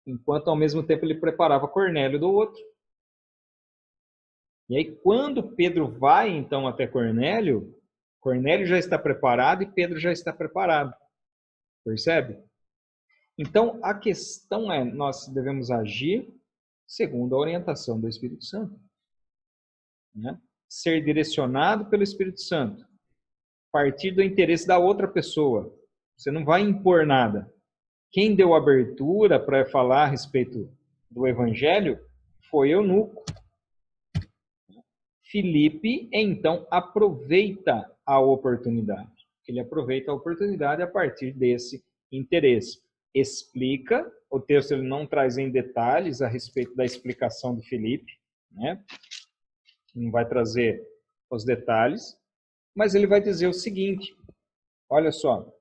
Enquanto, ao mesmo tempo, ele preparava Cornélio do outro. E aí, quando Pedro vai, então, até Cornélio, Cornélio já está preparado e Pedro já está preparado. Percebe? Então, a questão é, nós devemos agir segundo a orientação do Espírito Santo. Né? Ser direcionado pelo Espírito Santo. Partir do interesse da outra pessoa. Você não vai impor nada. Quem deu abertura para falar a respeito do Evangelho foi Eunuco. Filipe, então, aproveita a oportunidade. Ele aproveita a oportunidade a partir desse interesse. Explica, o texto ele não traz em detalhes a respeito da explicação de Filipe, né? Não vai trazer os detalhes, mas ele vai dizer o seguinte, olha só,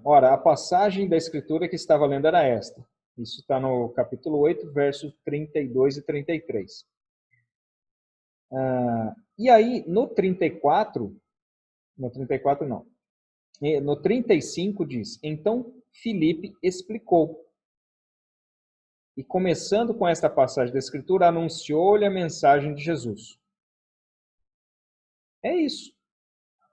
ora, a passagem da Escritura que estava lendo era esta, isso está no capítulo 8, versos 32 e 33. E aí, no 34 não, no 35 diz, então Filipe explicou. E começando com esta passagem da Escritura, anunciou-lhe a mensagem de Jesus. É isso.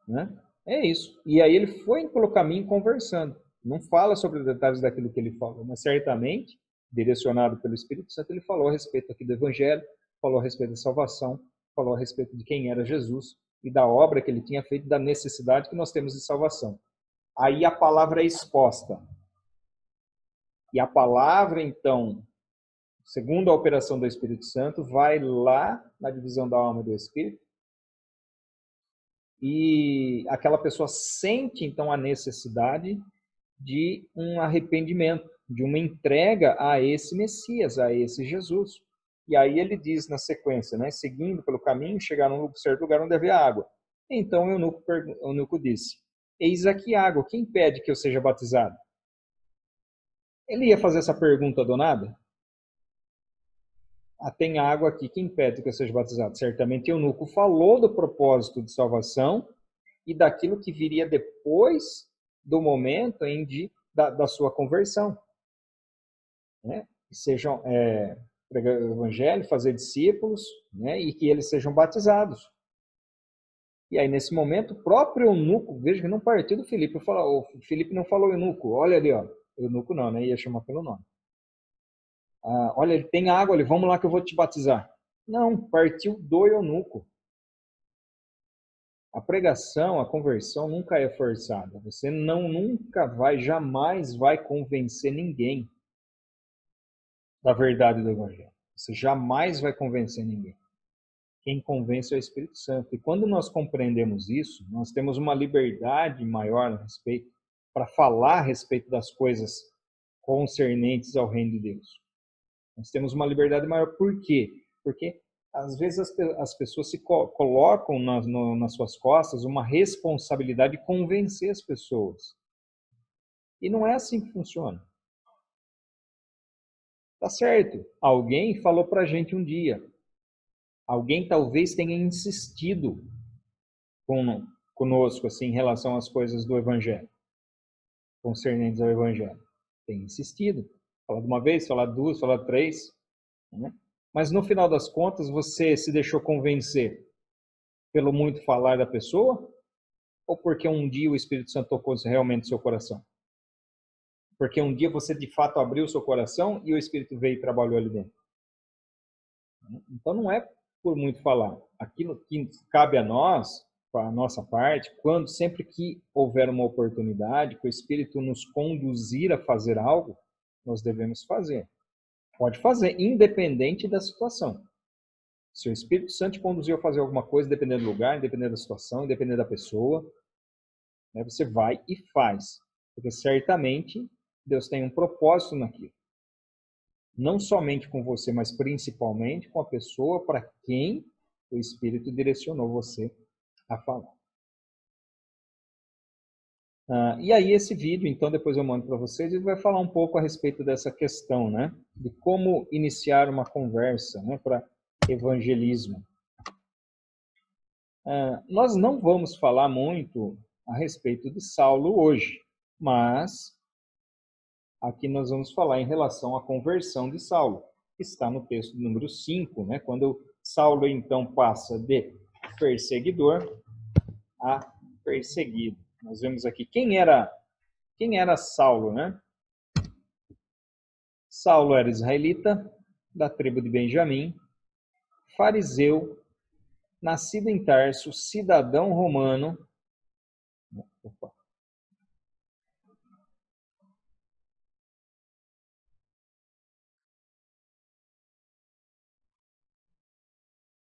Né? É isso. E aí ele foi pelo caminho conversando. Não fala sobre os detalhes daquilo que ele falou, mas certamente, direcionado pelo Espírito Santo, ele falou a respeito aqui do Evangelho, falou a respeito da salvação, falou a respeito de quem era Jesus e da obra que ele tinha feito, da necessidade que nós temos de salvação. Aí a palavra é exposta. E a palavra, então, segundo a operação do Espírito Santo, vai lá na divisão da alma e do Espírito, e aquela pessoa sente, então, a necessidade de um arrependimento, de uma entrega a esse Messias, a esse Jesus. E aí ele diz na sequência, né, seguindo pelo caminho, chegaram a um certo lugar onde havia água. Então o eunuco disse, eis aqui água, quem impede que eu seja batizado? Ele ia fazer essa pergunta do nada? Tem água aqui, quem impede que eu seja batizado? Certamente o eunuco falou do propósito de salvação e daquilo que viria depois do momento da sua conversão. Né? Sejam pregar o evangelho, fazer discípulos, né? E que eles sejam batizados. E aí, nesse momento, o próprio eunuco, veja que não partiu do Filipe, o Filipe não falou eunuco, olha ali, ó, eunuco não, né? Ia chamar pelo nome. Olha, ele tem água ali, vamos lá que eu vou te batizar. Não, partiu do eunuco. A pregação, a conversão nunca é forçada. Você jamais vai convencer ninguém da verdade do Evangelho. Você jamais vai convencer ninguém. Quem convence é o Espírito Santo. E quando nós compreendemos isso, nós temos uma liberdade maior a respeito, para falar a respeito das coisas concernentes ao reino de Deus. Nós temos uma liberdade maior. Por quê? Porque às vezes as pessoas se colocam nas suas costas uma responsabilidade de convencer as pessoas. E não é assim que funciona. Tá certo. Alguém falou pra gente um dia. Alguém talvez tenha insistido conosco assim, em relação às coisas do Evangelho. Concernentes ao Evangelho. Tem insistido. Falar de uma vez, falar de duas, falar de três. Né? Mas no final das contas, você se deixou convencer pelo muito falar da pessoa? ou porque um dia o Espírito Santo tocou realmente no seu coração? Porque um dia você de fato abriu o seu coração e o Espírito veio e trabalhou ali dentro. Então não é por muito falar. Aquilo que cabe a nós, a nossa parte, quando sempre que houver uma oportunidade, que o Espírito nos conduzir a fazer algo, nós devemos fazer. Pode fazer, independente da situação. Se o Espírito Santo te conduziu a fazer alguma coisa, dependendo do lugar, dependendo da situação, dependendo da pessoa, né, você vai e faz. Porque certamente Deus tem um propósito naquilo. Não somente com você, mas principalmente com a pessoa para quem o Espírito direcionou você a falar. E aí esse vídeo, então, depois eu mando para vocês, ele vai falar um pouco a respeito dessa questão, né? De como iniciar uma conversa, né, para evangelismo. Nós não vamos falar muito a respeito de Saulo hoje, mas aqui nós vamos falar em relação à conversão de Saulo, que está no texto número 5, né? Quando Saulo, então, passa de perseguidor a perseguido. Nós vemos aqui quem era Saulo, né? Saulo era israelita, da tribo de Benjamim, fariseu, nascido em Tarso, cidadão romano.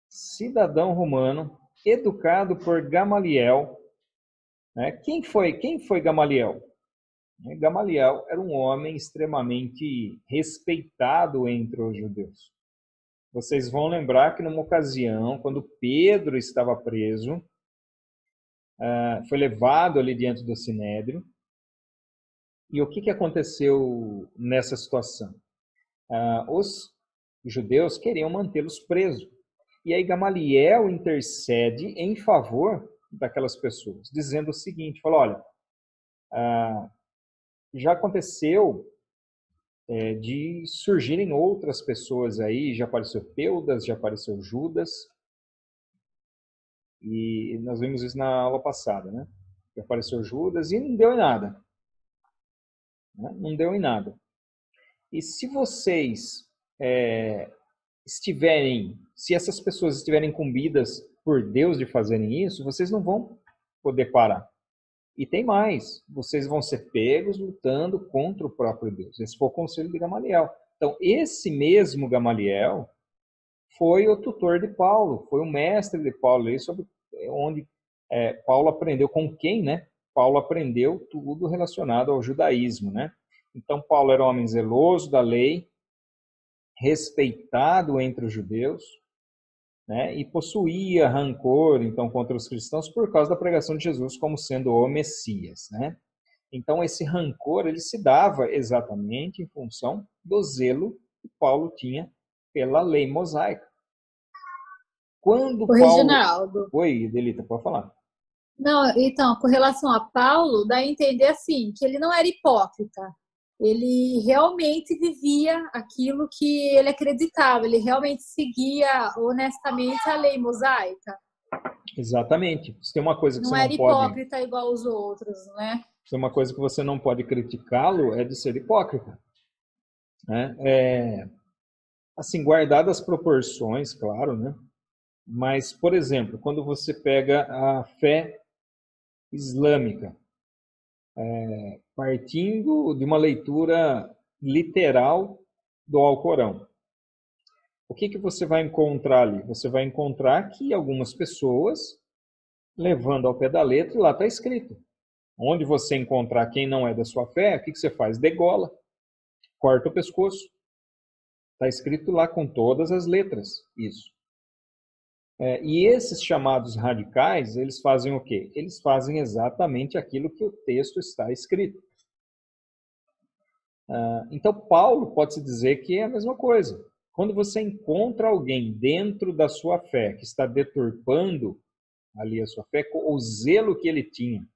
Cidadão romano, educado por Gamaliel. Né? Quem foi Gamaliel? Gamaliel era um homem extremamente respeitado entre os judeus. Vocês vão lembrar que numa ocasião, quando Pedro estava preso, foi levado ali diante do Sinédrio. E o que aconteceu nessa situação? Os judeus queriam mantê-los presos. E aí Gamaliel intercede em favor daquelas pessoas, dizendo o seguinte, falou, olha, já aconteceu de surgirem outras pessoas aí, já apareceu Teudas, já apareceu Judas, e nós vimos isso na aula passada, né? Já apareceu Judas e não deu em nada. Né? Não deu em nada. E se vocês se essas pessoas estiverem incumbidas por Deus de fazerem isso, vocês não vão poder parar. E tem mais, vocês vão ser pegos lutando contra o próprio Deus. Esse foi o conselho de Gamaliel. Então, esse mesmo Gamaliel foi o tutor de Paulo, foi o mestre de Paulo, aí sobre onde Paulo aprendeu, com quem, né? Paulo aprendeu tudo relacionado ao judaísmo, né? Então, Paulo era um homem zeloso da lei, respeitado entre os judeus, né, e possuía rancor, então, contra os cristãos por causa da pregação de Jesus como sendo o Messias, né? Então, esse rancor, ele se dava exatamente em função do zelo que Paulo tinha pela lei mosaica. Quando Paulo... Reginaldo. Oi, Delita, pode falar. Não, então, com relação a Paulo, dá a entender assim, que ele não era hipócrita. Ele realmente vivia aquilo que ele acreditava, ele realmente seguia honestamente a lei mosaica. Exatamente. Se tem uma coisa que não você não era hipócrita igual os outros, né? Se tem uma coisa que você não pode criticá-lo, é de ser hipócrita. Né? Assim, guardadas as proporções, claro, né? Mas, por exemplo, quando você pega a fé islâmica, partindo de uma leitura literal do Alcorão. O que você vai encontrar ali? Você vai encontrar que algumas pessoas, levando ao pé da letra, lá está escrito. Onde você encontrar quem não é da sua fé, o que você faz? Degola, corta o pescoço. Está escrito lá com todas as letras, isso. E esses chamados radicais, eles fazem o quê? Eles fazem exatamente aquilo que o texto está escrito. Então, Paulo pode-se dizer que é a mesma coisa. Quando você encontra alguém dentro da sua fé que está deturpando ali a sua fé, o zelo que ele tinha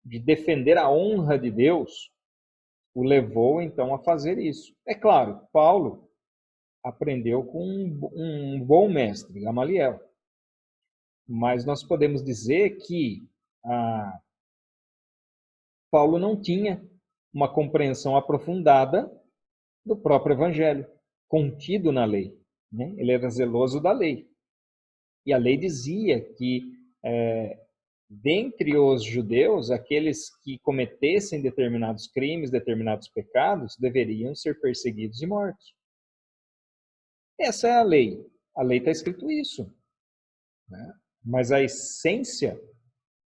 de defender a honra de Deus, o levou então a fazer isso. É claro, Paulo aprendeu com um bom mestre, Gamaliel. Mas nós podemos dizer que Paulo não tinha uma compreensão aprofundada do próprio evangelho, contido na lei, né? Ele era zeloso da lei. E a lei dizia que, dentre os judeus, aqueles que cometessem determinados crimes, determinados pecados, deveriam ser perseguidos e mortos. Essa é a lei. A lei está escrito isso, né? Mas a essência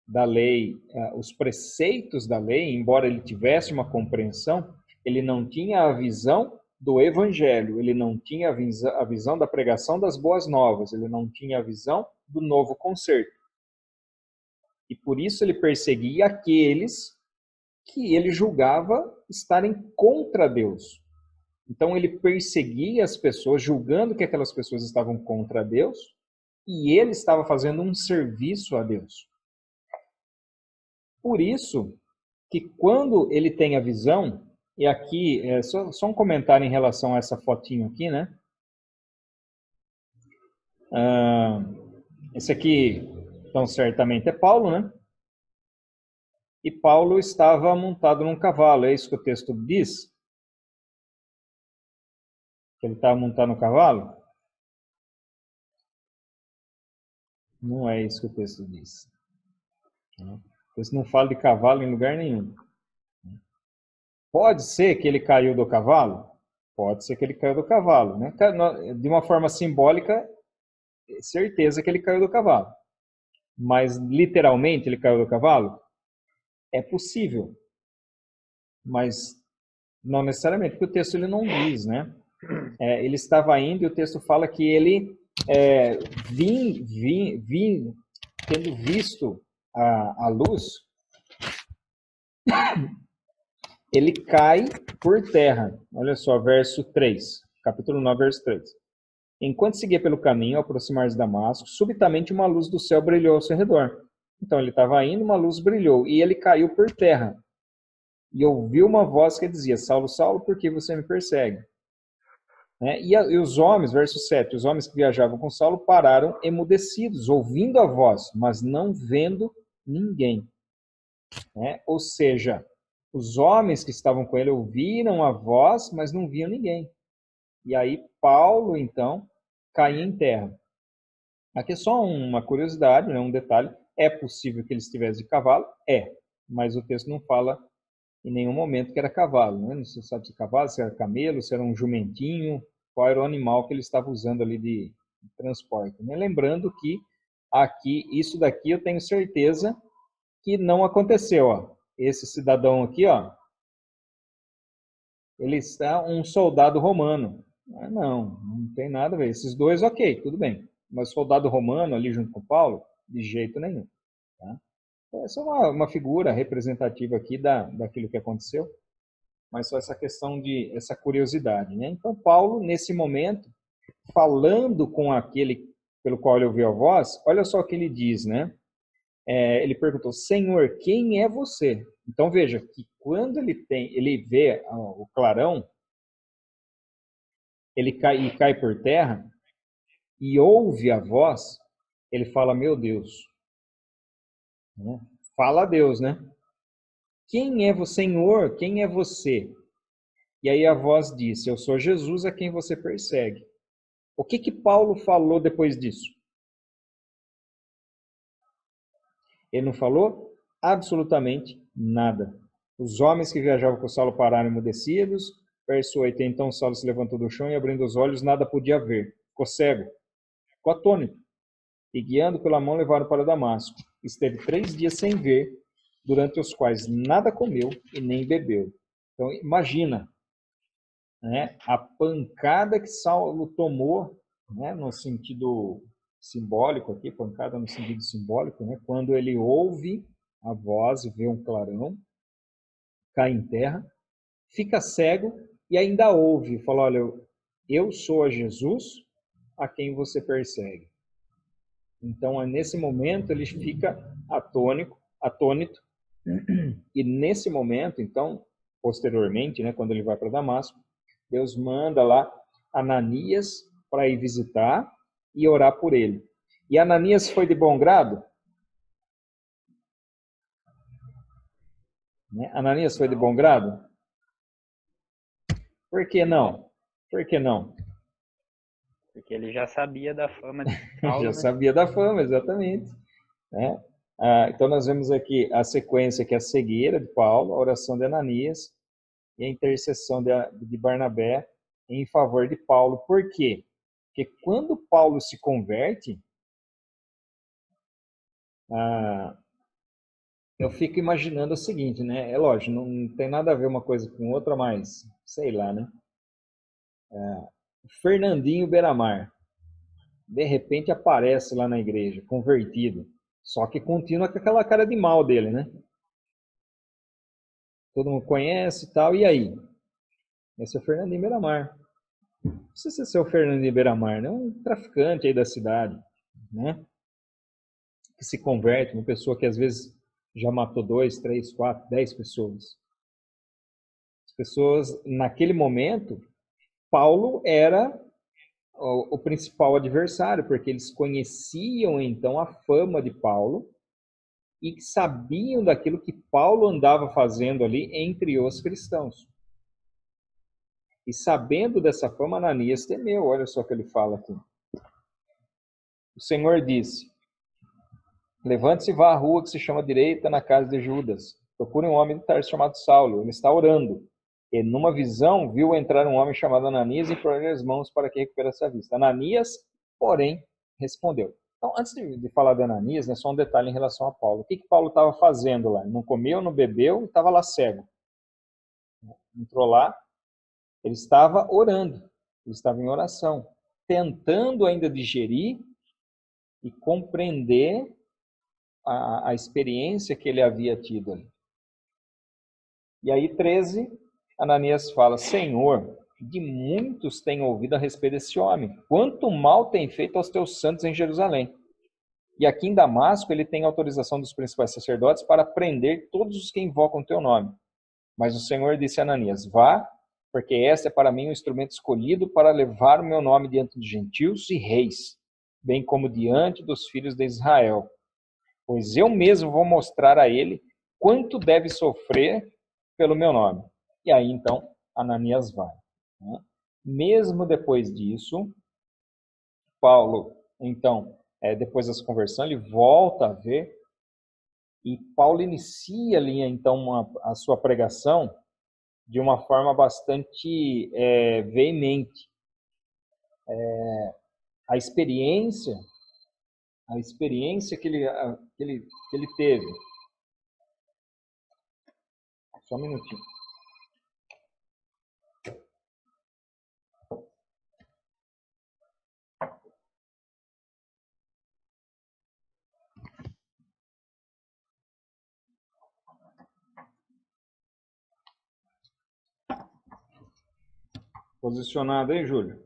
da lei, os preceitos da lei, embora ele tivesse uma compreensão, ele não tinha a visão do evangelho, ele não tinha a visão da pregação das boas novas, ele não tinha a visão do novo concerto. E por isso ele perseguia aqueles que ele julgava estarem contra Deus. Então ele perseguia as pessoas, julgando que aquelas pessoas estavam contra Deus, e ele estava fazendo um serviço a Deus. Por isso que quando ele tem a visão, e aqui só um comentário em relação a essa fotinho aqui, né? Esse aqui, então, certamente é Paulo, né? E Paulo estava montado num cavalo, é isso que o texto diz? Que ele estava montado no cavalo? Não é isso que o texto diz. O texto não fala de cavalo em lugar nenhum. Pode ser que ele caiu do cavalo? Pode ser que ele caiu do cavalo, né? De uma forma simbólica, certeza que ele caiu do cavalo. Mas literalmente ele caiu do cavalo? É possível. Mas não necessariamente, porque o texto ele não diz, né? Ele estava indo e o texto fala que ele, tendo visto a luz, ele cai por terra. Olha só, verso 3, capítulo 9, verso 3. Enquanto seguia pelo caminho, ao aproximar-se de Damasco, subitamente uma luz do céu brilhou ao seu redor. Então ele estava indo, uma luz brilhou, e ele caiu por terra. E ouviu uma voz que dizia, Saulo, Saulo, por que você me persegue? E os homens, verso 7, os homens que viajavam com Saulo pararam emudecidos, ouvindo a voz, mas não vendo ninguém. Ou seja, os homens que estavam com ele ouviram a voz, mas não viam ninguém. E aí Paulo, então, caía em terra. Aqui é só uma curiosidade, né, um detalhe. É possível que ele estivesse de cavalo? Mas o texto não fala em nenhum momento que era cavalo. Né? Não se sabe se cavalo, se era camelo, se era um jumentinho, qual era o animal que ele estava usando ali de transporte. Né? Lembrando que aqui, isso daqui eu tenho certeza que não aconteceu. Ó. Esse cidadão aqui, ó, ele está um soldado romano. Não tem nada a ver. Esses dois, ok, tudo bem. Mas soldado romano ali junto com Paulo, de jeito nenhum. Tá? Essa é uma figura representativa aqui daquilo que aconteceu, mas só essa questão essa curiosidade, né? Então Paulo, nesse momento, falando com aquele pelo qual ele ouviu a voz, olha só o que ele diz, né? Ele perguntou, Senhor, quem é você? Então veja que quando ele vê o clarão, ele cai por terra e ouve a voz, ele fala, meu Deus. Fala a Deus, né? Quem é você, Senhor? Quem é você? E aí a voz disse, eu sou Jesus a quem você persegue. O que Paulo falou depois disso? Ele não falou absolutamente nada. Os homens que viajavam com Saulo pararam emudecidos. Verso 8, então Saulo se levantou do chão e abrindo os olhos, nada podia ver. Ficou cego, ficou atônito. E guiando pela mão levaram para Damasco. Esteve 3 dias sem ver, durante os quais nada comeu e nem bebeu. Então imagina, né, a pancada que Saulo tomou, né, no sentido simbólico aqui, pancada no sentido simbólico, né, quando ele ouve a voz, vê um clarão, cai em terra, fica cego e ainda ouve, fala, olha, eu sou a Jesus a quem você persegue. Então, nesse momento, ele fica atônito, e nesse momento, então, posteriormente, né, quando ele vai para Damasco, Deus manda lá Ananias para ir visitar e orar por ele. E Ananias foi de bom grado? Né? Ananias foi de bom grado? Por que não? Por que não? Porque ele já sabia da fama de Paulo, Já né? sabia da fama, exatamente. Né? Então nós vemos aqui a sequência que é a cegueira de Paulo, a oração de Ananias e a intercessão de Barnabé em favor de Paulo. Por quê? Porque quando Paulo se converte, eu fico imaginando o seguinte, né? É lógico, não tem nada a ver uma coisa com outra, mas sei lá, né? Fernandinho Beiramar, de repente aparece lá na igreja, convertido, só que continua com aquela cara de mal dele, né? Todo mundo conhece e tal, e aí? Esse é o Fernandinho Beiramar. Não precisa ser o Fernandinho Beiramar, né? É um traficante aí da cidade, né? Que se converte, uma pessoa que às vezes já matou 2, 3, 4, 10 pessoas. As pessoas, naquele momento, Paulo era o principal adversário, porque eles conheciam então a fama de Paulo e sabiam daquilo que Paulo andava fazendo ali entre os cristãos. E sabendo dessa fama, Ananias temeu. Olha só o que ele fala aqui. O Senhor disse: levante-se e vá à rua que se chama direita, na casa de Judas. Procure um homem de Tarso chamado Saulo. Ele está orando. E numa visão viu entrar um homem chamado Ananias e impor-lhe as mãos para que recuperasse a vista. Ananias, porém, respondeu. Então, antes de falar de Ananias, né, só um detalhe em relação a Paulo. O que Paulo estava fazendo lá? Ele não comeu, não bebeu, estava lá cego. Entrou lá, ele estava orando, ele estava em oração, tentando ainda digerir e compreender a experiência que ele havia tido ali. E aí, 13, Ananias fala: Senhor, de muitos tenho ouvido a respeito desse homem. Quanto mal tem feito aos teus santos em Jerusalém. E aqui em Damasco ele tem autorização dos principais sacerdotes para prender todos os que invocam o teu nome. Mas o Senhor disse a Ananias: vá, porque este é para mim um instrumento escolhido para levar o meu nome diante dos gentios e reis, bem como diante dos filhos de Israel. Pois eu mesmo vou mostrar a ele quanto deve sofrer pelo meu nome. E aí, então, Ananias vai. Né? Mesmo depois disso, Paulo, então, depois dessa conversão, ele volta a ver e Paulo inicia ali, então, a sua pregação de uma forma bastante veemente. A experiência que ele teve. Só um minutinho. Posicionado aí, Júlio?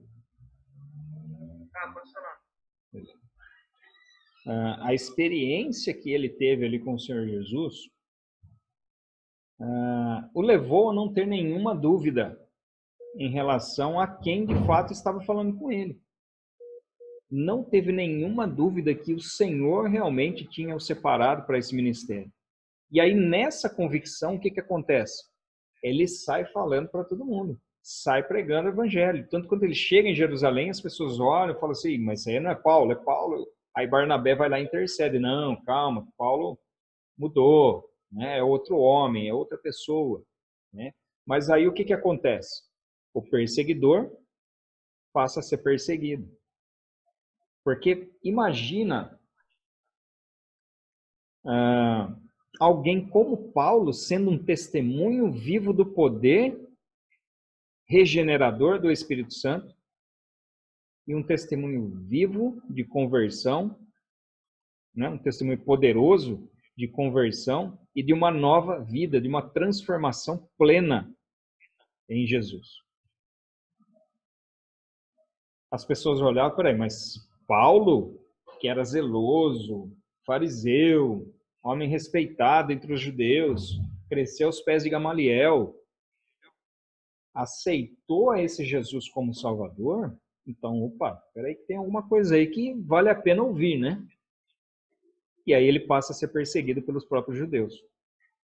Posicionado. A experiência que ele teve ali com o Senhor Jesus o levou a não ter nenhuma dúvida em relação a quem de fato estava falando com ele. Não teve nenhuma dúvida que o Senhor realmente tinha o separado para esse ministério. E aí, nessa convicção, o que acontece? Ele sai falando para todo mundo, sai pregando o evangelho. Tanto quando ele chega em Jerusalém, as pessoas olham e falam assim: mas isso aí não é Paulo, é Paulo. Aí Barnabé vai lá e intercede: não, calma, Paulo mudou, né? É outro homem, é outra pessoa. Né? Mas aí o que acontece? O perseguidor passa a ser perseguido. Porque imagina alguém como Paulo sendo um testemunho vivo do poder regenerador do Espírito Santo e um testemunho vivo de conversão, né? Um testemunho poderoso de conversão e de uma nova vida, de uma transformação plena em Jesus. As pessoas olhavam, peraí, mas Paulo, que era zeloso, fariseu, homem respeitado entre os judeus, cresceu aos pés de Gamaliel, aceitou esse Jesus como Salvador? Então, opa, peraí que tem alguma coisa aí que vale a pena ouvir, né? E aí ele passa a ser perseguido pelos próprios judeus.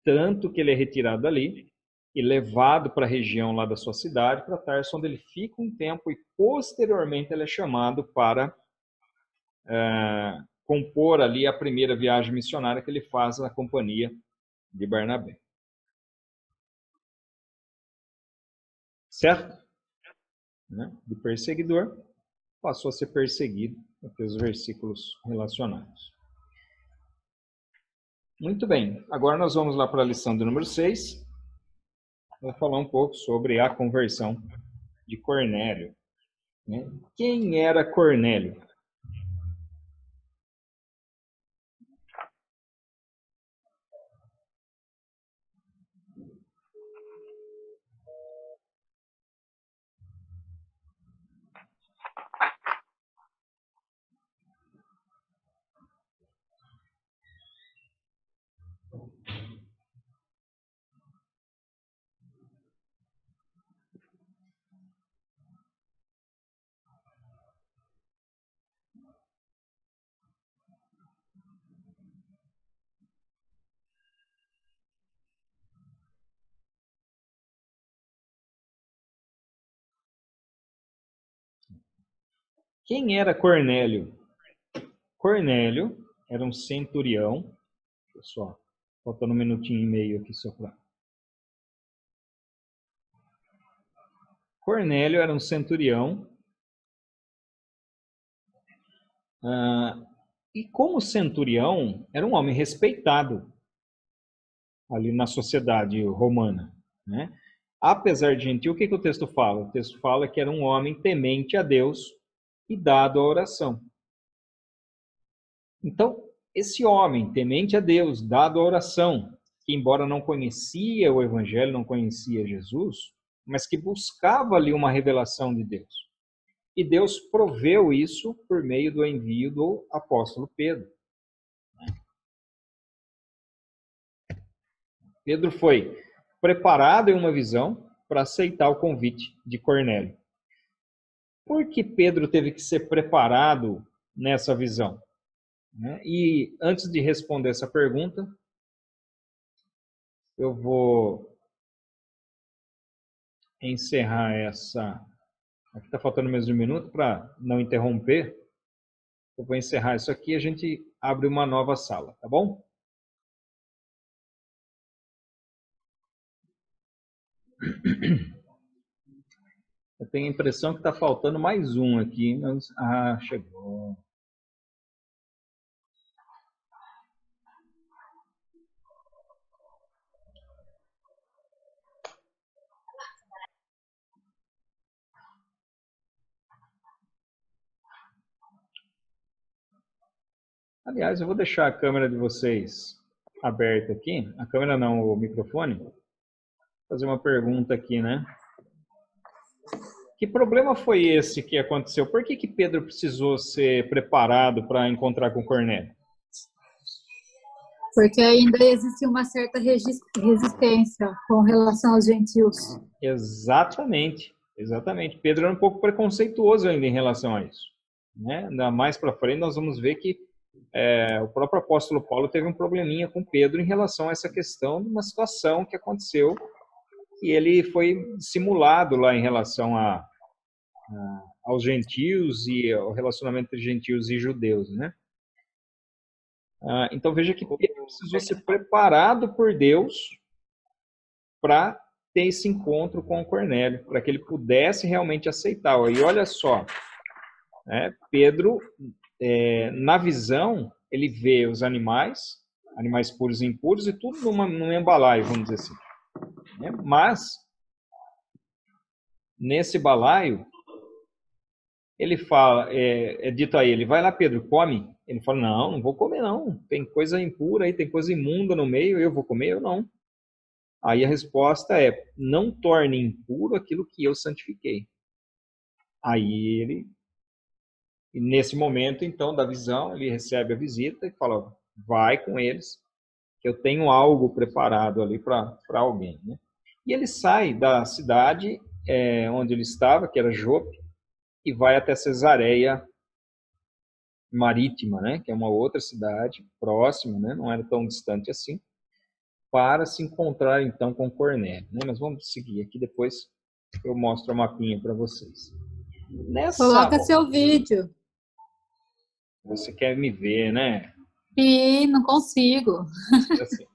tanto que ele é retirado dali e levado para a região lá da sua cidade, para Tarso, onde ele fica um tempo e posteriormente ele é chamado para compor ali a primeira viagem missionária que ele faz na companhia de Barnabé. Certo? Né? De perseguidor, passou a ser perseguido, aqui os versículos relacionados. Muito bem, agora nós vamos lá para a lição do número 6. Vou falar um pouco sobre a conversão de Cornélio. Né? Quem era Cornélio? Quem era Cornélio? Cornélio era um centurião. Pessoal, faltando um minutinho e meio aqui só para. Cornélio era um centurião. E como centurião, era um homem respeitado ali na sociedade romana. Né? Apesar de gentil, o que o texto fala? O texto fala que era um homem temente a Deus e dado à oração. Então, esse homem, temente a Deus, dado à oração, que embora não conhecia o Evangelho, não conhecia Jesus, mas que buscava ali uma revelação de Deus. E Deus proveu isso por meio do envio do apóstolo Pedro. Pedro foi preparado em uma visão para aceitar o convite de Cornélio. Por que Pedro teve que ser preparado nessa visão? E antes de responder essa pergunta, eu vou encerrar essa... Aqui está faltando menos de um minuto para não interromper. Eu vou encerrar isso aqui e a gente abre uma nova sala, tá bom? Eu tenho a impressão que está faltando mais um aqui. Mas... Ah, chegou. Aliás, eu vou deixar a câmera de vocês aberta aqui. A câmera não, o microfone. Vou fazer uma pergunta aqui, né? Que problema foi esse que aconteceu? Por que Pedro precisou ser preparado para encontrar com Cornélio? Porque ainda existe uma certa resistência com relação aos gentios. Exatamente, exatamente. Pedro era um pouco preconceituoso ainda em relação a isso. Né? Ainda mais para frente nós vamos ver que o próprio apóstolo Paulo teve um probleminha com Pedro em relação a essa questão de uma situação que aconteceu e ele foi simulado lá em relação aos gentios e ao relacionamento entre gentios e judeus, né? Então veja que Pedro precisou ser preparado por Deus para ter esse encontro com Cornélio, para que ele pudesse realmente aceitar. E olha só, Pedro, na visão, ele vê os animais puros e impuros, e tudo numa embalaio, vamos dizer assim. Mas, nesse balaio, ele fala, é dito a ele, vai lá, Pedro, come. Ele fala, não vou comer não, tem coisa impura aí, tem coisa imunda no meio, eu vou comer? Eu não. Aí a resposta é, não torne impuro aquilo que eu santifiquei. Aí ele, e nesse momento, então, da visão, ele recebe a visita e fala, vai com eles, que eu tenho algo preparado ali para alguém. Né? E ele sai da cidade onde ele estava, que era Jope, e vai até Cesareia Marítima, né? Que é uma outra cidade próxima, né? Não era tão distante assim. para se encontrar então com Cornélio, né? Mas vamos seguir aqui, depois eu mostro a mapinha para vocês. Coloca seu vídeo. Você quer me ver, né? E não consigo. Assim.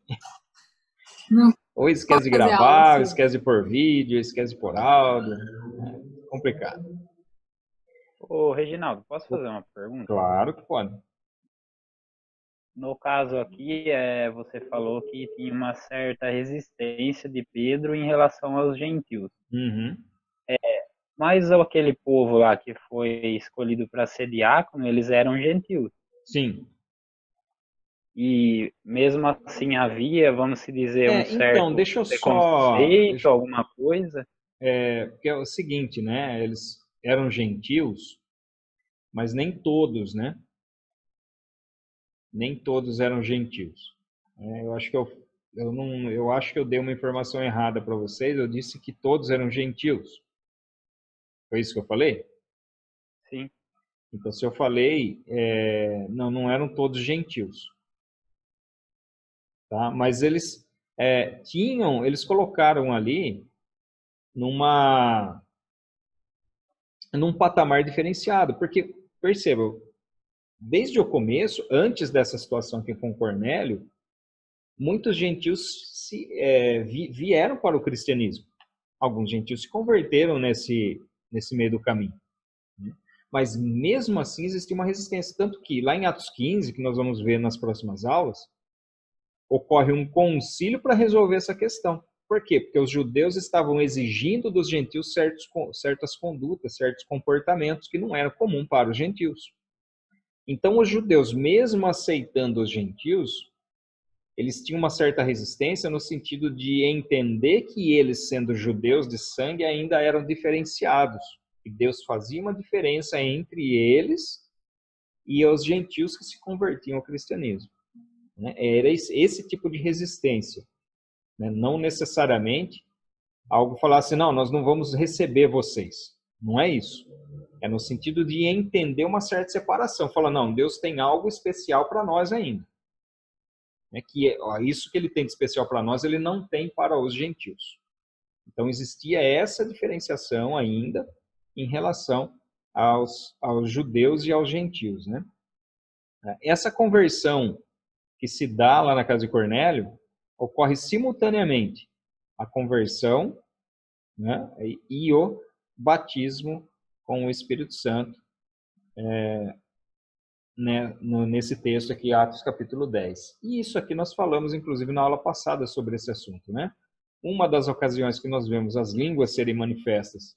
Não Ou esquece de posso fazer gravar, aula, ou esquece de pôr vídeo, esquece de pôr áudio. É complicado. Ô, Reginaldo, posso fazer uma pergunta? Claro que pode. No caso aqui, você falou que tinha uma certa resistência de Pedro em relação aos gentios. Uhum. Mas aquele povo lá que foi escolhido para ser diácono, eles eram gentios. Sim. E mesmo assim havia, vamos se dizer, um certo Então, deixa eu preconceito, alguma coisa. Porque é o seguinte, né? Eles eram gentios, mas nem todos, né? Nem todos eram gentios. Eu acho que eu acho que eu dei uma informação errada para vocês. Eu disse que todos eram gentios. Foi isso que eu falei? Sim. Então, se eu falei, não eram todos gentios. Tá? Mas eles eles colocaram ali num patamar diferenciado, porque, perceba, desde o começo, antes dessa situação aqui com Cornélio, muitos gentios vieram para o cristianismo. Alguns gentios se converteram nesse meio do caminho. Né? Mas mesmo assim existia uma resistência, tanto que lá em Atos 15, que nós vamos ver nas próximas aulas, ocorre um concílio para resolver essa questão. Por quê? Porque os judeus estavam exigindo dos gentios certas condutas, certos comportamentos que não eram comum para os gentios. Então, os judeus, mesmo aceitando os gentios, eles tinham uma certa resistência no sentido de entender que eles, sendo judeus de sangue, ainda eram diferenciados. E Deus fazia uma diferença entre eles e os gentios que se convertiam ao cristianismo. Era esse tipo de resistência. Não necessariamente algo falar assim, não, nós não vamos receber vocês. Não é isso. É no sentido de entender uma certa separação. Fala, não, Deus tem algo especial para nós ainda. Isso que ele tem de especial para nós, ele não tem para os gentios. Então, existia essa diferenciação ainda em relação aos judeus e aos gentios. Né? Essa conversão que se dá lá na casa de Cornélio, ocorre simultaneamente a conversão, né, e o batismo com o Espírito Santo, nesse texto aqui, Atos capítulo 10. E isso aqui nós falamos, inclusive, na aula passada sobre esse assunto. Né? Uma das ocasiões que nós vemos as línguas serem manifestas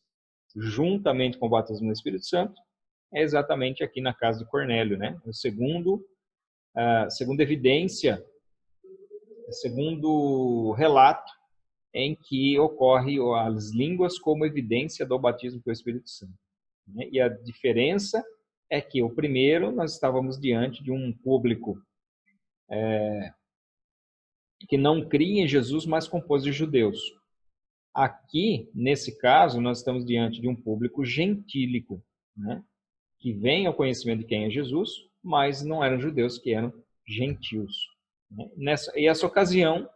juntamente com o batismo no Espírito Santo é exatamente aqui na casa de Cornélio. Né? Segunda evidência, segundo relato em que ocorre as línguas como evidência do batismo pelo Espírito Santo. E a diferença é que o primeiro nós estávamos diante de um público que não cria em Jesus, mas composto de judeus. Aqui, nesse caso, nós estamos diante de um público gentílico, né? Que vem ao conhecimento de quem é Jesus, mas não eram judeus, que eram gentios. E essa ocasião,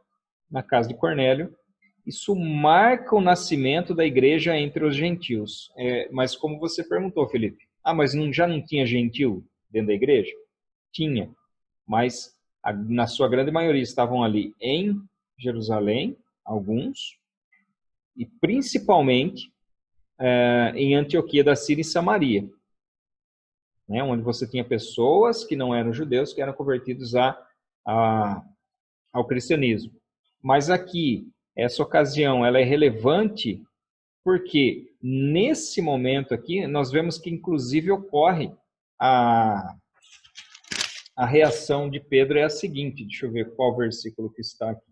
na casa de Cornélio, isso marca o nascimento da igreja entre os gentios. Mas como você perguntou, Felipe, mas já não tinha gentil dentro da igreja? Tinha, mas na sua grande maioria estavam ali em Jerusalém, alguns, e principalmente em Antioquia da Síria e Samaria, né, onde você tinha pessoas que não eram judeus, que eram convertidos ao cristianismo. Mas aqui, essa ocasião, ela é relevante porque nesse momento aqui, nós vemos que inclusive ocorre a reação de Pedro é a seguinte, deixa eu ver qual versículo que está aqui.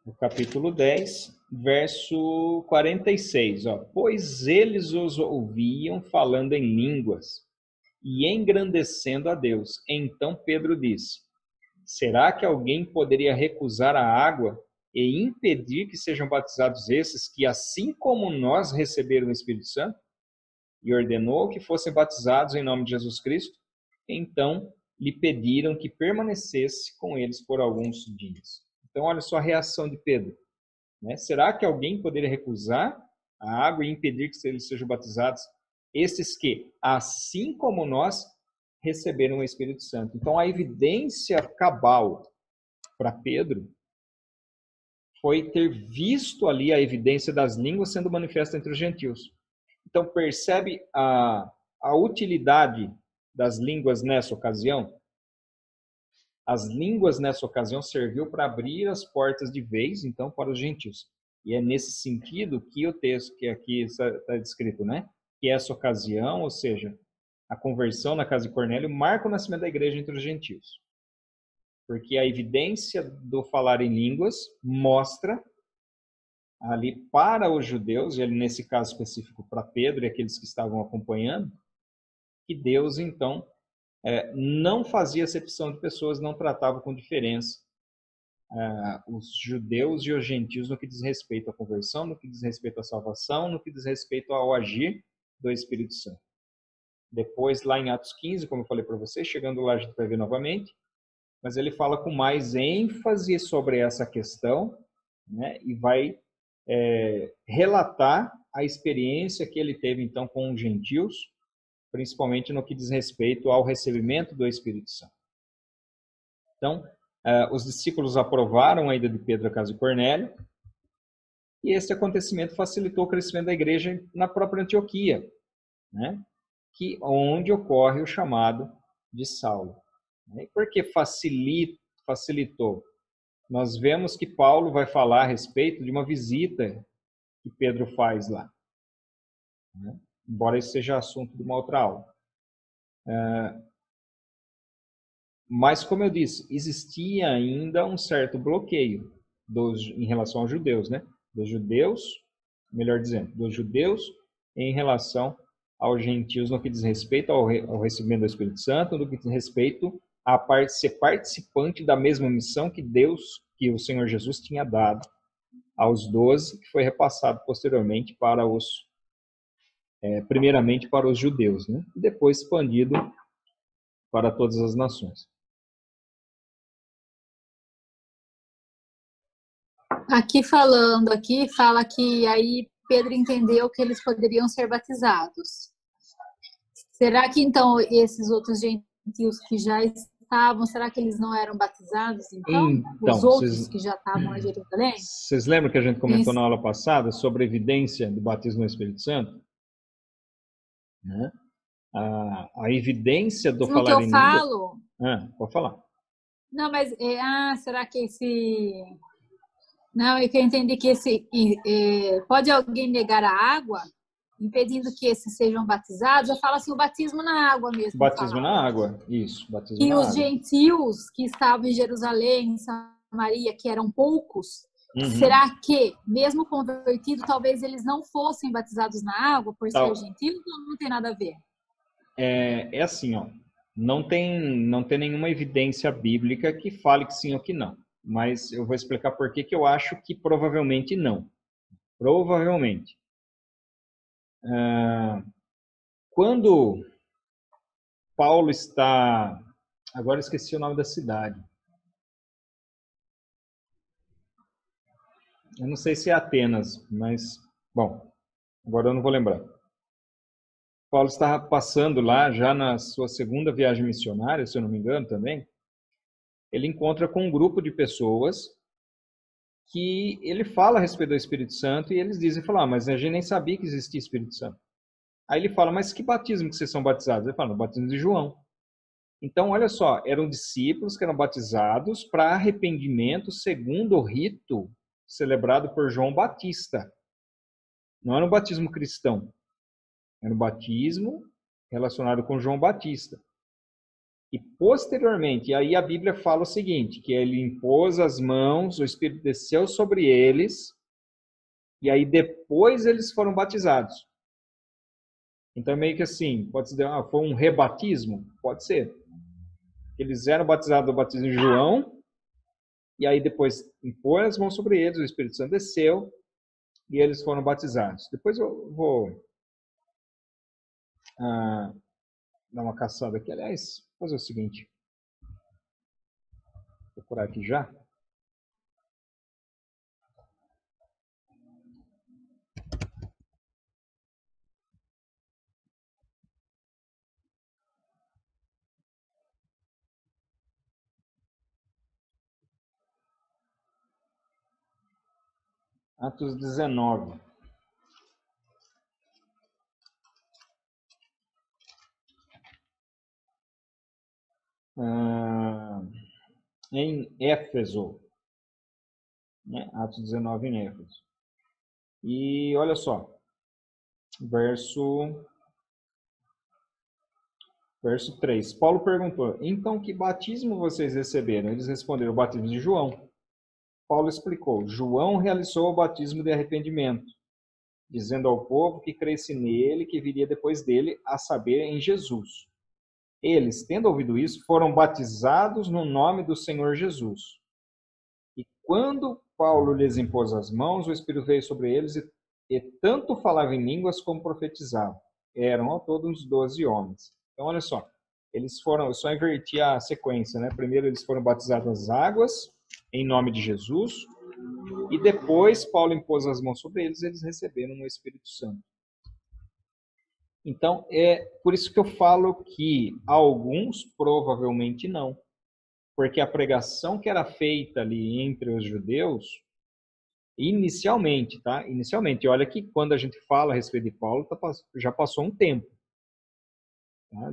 No capítulo 10, verso 46, ó. Pois eles os ouviam falando em línguas e engrandecendo a Deus. Então Pedro disse: será que alguém poderia recusar a água e impedir que sejam batizados esses que, assim como nós, receberam o Espírito Santo? E ordenou que fossem batizados em nome de Jesus Cristo. Então lhe pediram que permanecesse com eles por alguns dias. Então olha só a reação de Pedro. Será que alguém poderia recusar a água e impedir que eles sejam batizados? Esses que, assim como nós, receberam o Espírito Santo. Então, a evidência cabal para Pedro foi ter visto ali a evidência das línguas sendo manifesta entre os gentios. Então, percebe a utilidade das línguas nessa ocasião? As línguas nessa ocasião serviu para abrir as portas de vez, então, para os gentios. E é nesse sentido que o texto que aqui está descrito, que essa ocasião, ou seja, a conversão na casa de Cornélio, marca o nascimento da igreja entre os gentios. Porque a evidência do falar em línguas mostra ali para os judeus, e ali nesse caso específico para Pedro e aqueles que estavam acompanhando, que Deus, então, não fazia acepção de pessoas, não tratava com diferença os judeus e os gentios no que diz respeito à conversão, no que diz respeito à salvação, no que diz respeito ao agir do Espírito Santo. Depois, lá em Atos 15, como eu falei para vocês, chegando lá a gente vai ver novamente, mas ele fala com mais ênfase sobre essa questão, e vai relatar a experiência que ele teve então com os gentios, principalmente no que diz respeito ao recebimento do Espírito Santo. Então, os discípulos aprovaram a ida de Pedro à casa de Cornélio, e esse acontecimento facilitou o crescimento da igreja na própria Antioquia, onde ocorre o chamado de Saulo. E por que facilitou? Nós vemos que Paulo vai falar a respeito de uma visita que Pedro faz lá. Embora isso seja assunto de uma outra aula. Mas, como eu disse, existia ainda um certo bloqueio em relação aos judeus, dos judeus, melhor dizendo, dos judeus em relação aos gentios no que diz respeito ao recebimento do Espírito Santo, no que diz respeito a ser participante da mesma missão que o Senhor Jesus tinha dado aos 12, que foi repassado posteriormente primeiramente para os judeus, e depois expandido para todas as nações. Fala que aí Pedro entendeu que eles poderiam ser batizados. Será que então esses outros gentios que já estavam, será que eles não eram batizados então? Os outros que já estavam em Jerusalém? Vocês lembram que a gente comentou na aula passada sobre a evidência do batismo no Espírito Santo? A evidência do falar em língua... falo... pode falar. Não, mas será que esse... Não, é que eu entendi que pode alguém negar a água, impedindo que esses sejam batizados? Eu falo assim, o batismo na água mesmo. Batismo na água, isso. Batismo e na os água. Gentios que estavam em Jerusalém, em Samaria, que eram poucos, será que, mesmo convertidos, talvez eles não fossem batizados na água por ser gentios ou não tem nada a ver? É assim, não tem nenhuma evidência bíblica que fale que sim ou que não. Mas eu vou explicar por que eu acho que provavelmente não. Provavelmente. Quando Paulo está... Agora esqueci o nome da cidade. Eu não sei se é Atenas, mas... Bom, agora eu não vou lembrar. Paulo estava passando lá, já na sua segunda viagem missionária, se eu não me engano também. Ele encontra com um grupo de pessoas que ele fala a respeito do Espírito Santo e eles dizem, mas a gente nem sabia que existia Espírito Santo. Aí ele fala, mas que batismo que vocês são batizados? Ele fala, no batismo de João. Então, olha só, eram discípulos que eram batizados para arrependimento segundo o rito celebrado por João Batista. Não era um batismo cristão, era um batismo relacionado com João Batista. E posteriormente, aí a Bíblia fala o seguinte, que ele impôs as mãos, o Espírito desceu sobre eles, e aí depois eles foram batizados. Então, meio que assim, pode ser, foi um rebatismo? Pode ser. Eles eram batizados do batismo de João, e aí depois impõe as mãos sobre eles, o Espírito Santo desceu, e eles foram batizados. Depois eu vou dar uma caçada aqui. Aliás, vou fazer o seguinte. Vou procurar aqui já. Atos 19. Em Éfeso. Né? Atos 19 em Éfeso. E olha só. Verso 3. Paulo perguntou, então que batismo vocês receberam? Eles responderam, o batismo de João. Paulo explicou, João realizou o batismo de arrependimento, dizendo ao povo que cresce nele, que viria depois dele, a saber, em Jesus. Eles, tendo ouvido isso, foram batizados no nome do Senhor Jesus. E quando Paulo lhes impôs as mãos, o Espírito veio sobre eles e tanto falava em línguas como profetizava. Eram ao todo uns 12 homens. Então, olha só, eles foram, eu só inverti a sequência, né? Primeiro eles foram batizados nas águas, em nome de Jesus, e depois Paulo impôs as mãos sobre eles, eles receberam o Espírito Santo. Então, é por isso que eu falo que alguns provavelmente não. Porque a pregação que era feita ali entre os judeus, inicialmente, tá? Inicialmente, olha que quando a gente fala a respeito de Paulo, já passou um tempo, tá?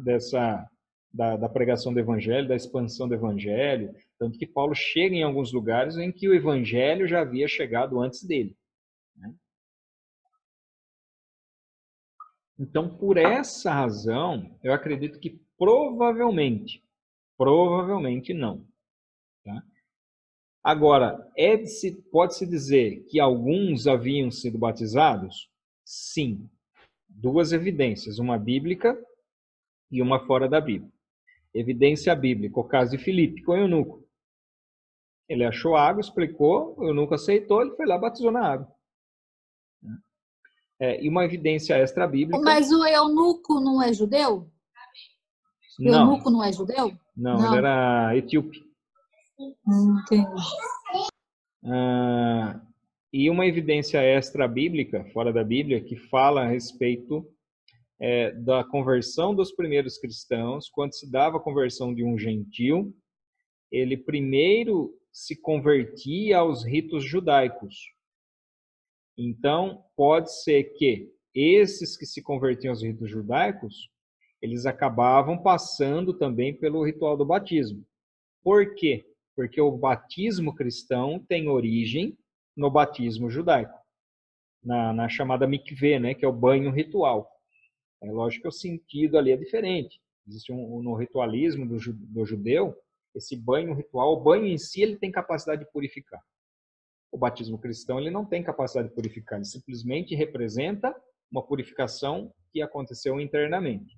Da pregação do evangelho, da expansão do evangelho, tanto que Paulo chega em alguns lugares em que o evangelho já havia chegado antes dele. Né? Então, por essa razão, eu acredito que provavelmente não. Tá? Agora, pode-se dizer que alguns haviam sido batizados? Sim. Duas evidências, uma bíblica e uma fora da Bíblia. Evidência bíblica, o caso de Filipe com o eunuco. Ele achou água, explicou, o eunuco aceitou, ele foi lá e batizou na água. E uma evidência extra bíblica. Mas o eunuco não é judeu? O eunuco não é judeu? Não, ele era etíope. Entendi. E uma evidência extra bíblica, fora da Bíblia, que fala a respeito da conversão dos primeiros cristãos, quando se dava a conversão de um gentil, ele primeiro se convertia aos ritos judaicos. Então, pode ser que esses que se convertiam aos ritos judaicos, eles acabavam passando também pelo ritual do batismo. Por quê? Porque o batismo cristão tem origem no batismo judaico, na chamada mikveh, né, que é o banho ritual. É lógico que o sentido ali é diferente. Existe no ritualismo do judeu, esse banho ritual, o banho em si, ele tem capacidade de purificar. O batismo cristão, ele não tem capacidade de purificar, ele simplesmente representa uma purificação que aconteceu internamente.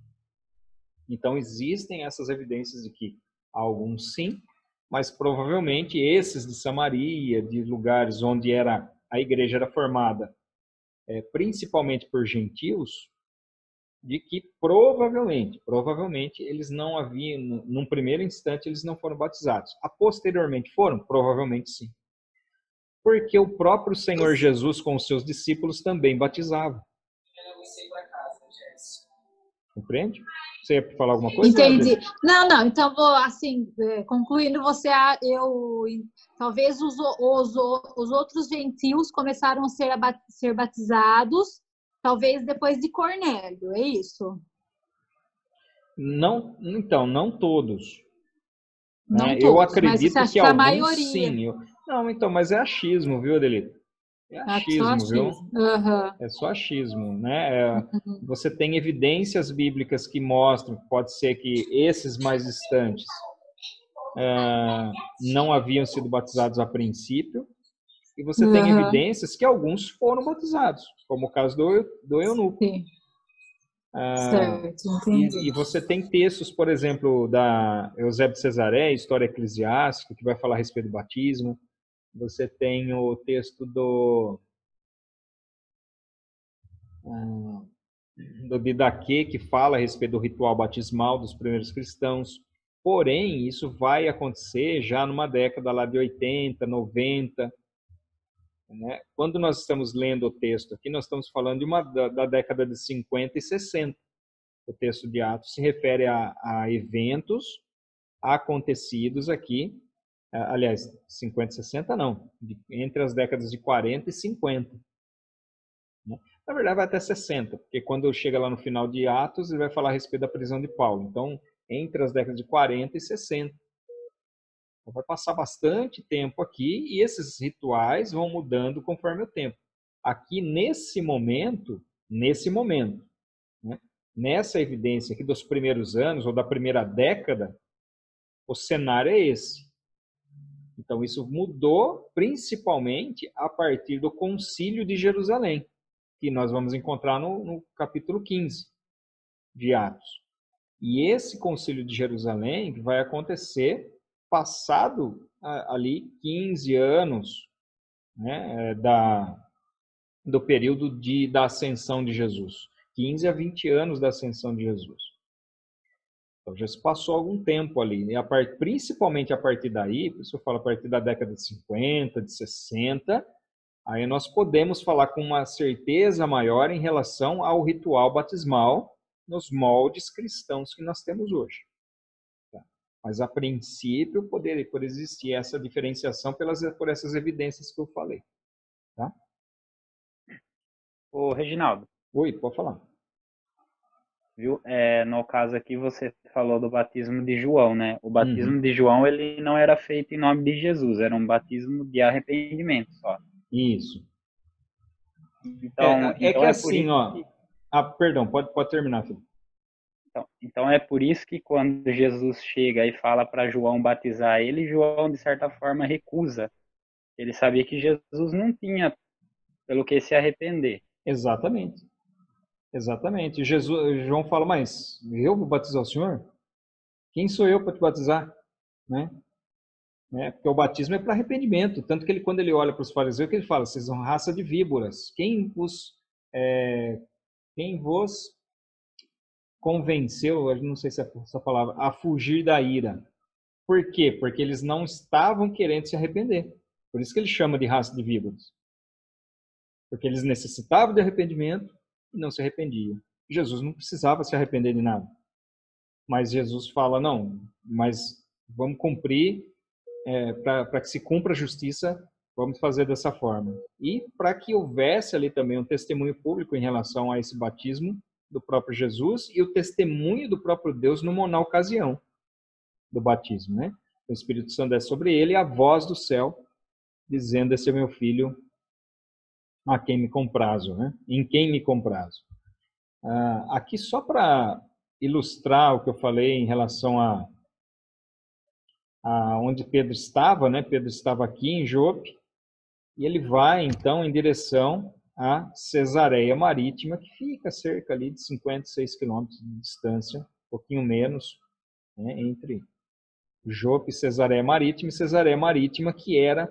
Então, existem essas evidências de que alguns sim, mas provavelmente esses de Samaria, de lugares onde a igreja era formada principalmente por gentios, de que provavelmente eles não haviam, num primeiro instante, eles não foram batizados. Posteriormente foram? Provavelmente sim. Porque o próprio Senhor Jesus com os seus discípulos também batizava. Compreende? Você ia falar alguma coisa? Entendi. Não. Então, vou assim, concluindo, talvez os outros gentios começaram a ser batizados, talvez depois de Cornélio, é isso? Não, então, não todos. Não todos, eu acredito mas que a alguns maioria. sim. Não, então, mas é achismo, viu, Adelita? É achismo, viu? Uhum. É só achismo, né? Você tem evidências bíblicas que mostram, pode ser que esses mais distantes não haviam sido batizados a princípio, e você tem evidências que alguns foram batizados, como o caso do eunuco. Sim. Certo, entendi. E você tem textos, por exemplo, da Eusébio de Cesareia, História Eclesiástica, que vai falar a respeito do batismo. Você tem o texto do Didaquê, que fala a respeito do ritual batismal dos primeiros cristãos. Porém, isso vai acontecer já numa década lá de 80, 90. Né? Quando nós estamos lendo o texto aqui, nós estamos falando da década de 50 e 60. O texto de Atos se refere a eventos acontecidos aqui, aliás, 50 e 60 não, entre as décadas de 40 e 50. Né? Na verdade, vai até 60, porque quando chega lá no final de Atos, ele vai falar a respeito da prisão de Paulo. Então, entre as décadas de 40 e 60. Então, vai passar bastante tempo aqui e esses rituais vão mudando conforme o tempo. Aqui, nesse momento, né, nessa evidência aqui dos primeiros anos ou da primeira década, o cenário é esse. Então, isso mudou principalmente a partir do Concílio de Jerusalém, que nós vamos encontrar no capítulo 15 de Atos. E esse Concílio de Jerusalém vai acontecer passado ali 15 anos, né, do período da ascensão de Jesus. 15 a 20 anos da ascensão de Jesus. Então já se passou algum tempo ali. E principalmente a partir daí, por isso eu falo a partir da década de 50, de 60, aí nós podemos falar com uma certeza maior em relação ao ritual batismal nos moldes cristãos que nós temos hoje. Tá? Mas a princípio por existir essa diferenciação por essas evidências que eu falei. Tá? Ô, Reginaldo. Oi, pode falar. Viu? No caso aqui você falou do batismo de João, né? O batismo de João, ele não era feito em nome de Jesus, era um batismo de arrependimento só. Isso. Então que assim, por ó... perdão, pode terminar, filho. Então é por isso que quando Jesus chega e fala para João batizar ele, João, de certa forma, recusa. Ele sabia que Jesus não tinha pelo que se arrepender. Exatamente. Exatamente. João fala, mas eu vou batizar o senhor? Quem sou eu para te batizar? Né? Porque o batismo é para arrependimento. Tanto que quando ele olha para os fariseus, que ele fala, vocês são raça de víboras. Quem vos convenceu, eu não sei se é essa palavra, a fugir da ira? Por quê? Porque eles não estavam querendo se arrepender. Por isso que ele chama de raça de víboras. Porque eles necessitavam de arrependimento e não se arrependiam. Jesus não precisava se arrepender de nada. Mas Jesus fala, não, mas vamos cumprir, para que se cumpra a justiça, vamos fazer dessa forma. E para que houvesse ali também um testemunho público em relação a esse batismo do próprio Jesus e o testemunho do próprio Deus na ocasião do batismo, né? O Espírito Santo é sobre ele e a voz do céu dizendo, esse é meu filho a quem me comprazo, né? Em quem me comprazo. Aqui só para ilustrar o que eu falei em relação a onde Pedro estava, né? Pedro estava aqui em Jope e ele vai então em direção a Cesareia Marítima, que fica cerca ali de 56 quilômetros de distância, um pouquinho menos, né? Entre Jope e Cesareia Marítima, que era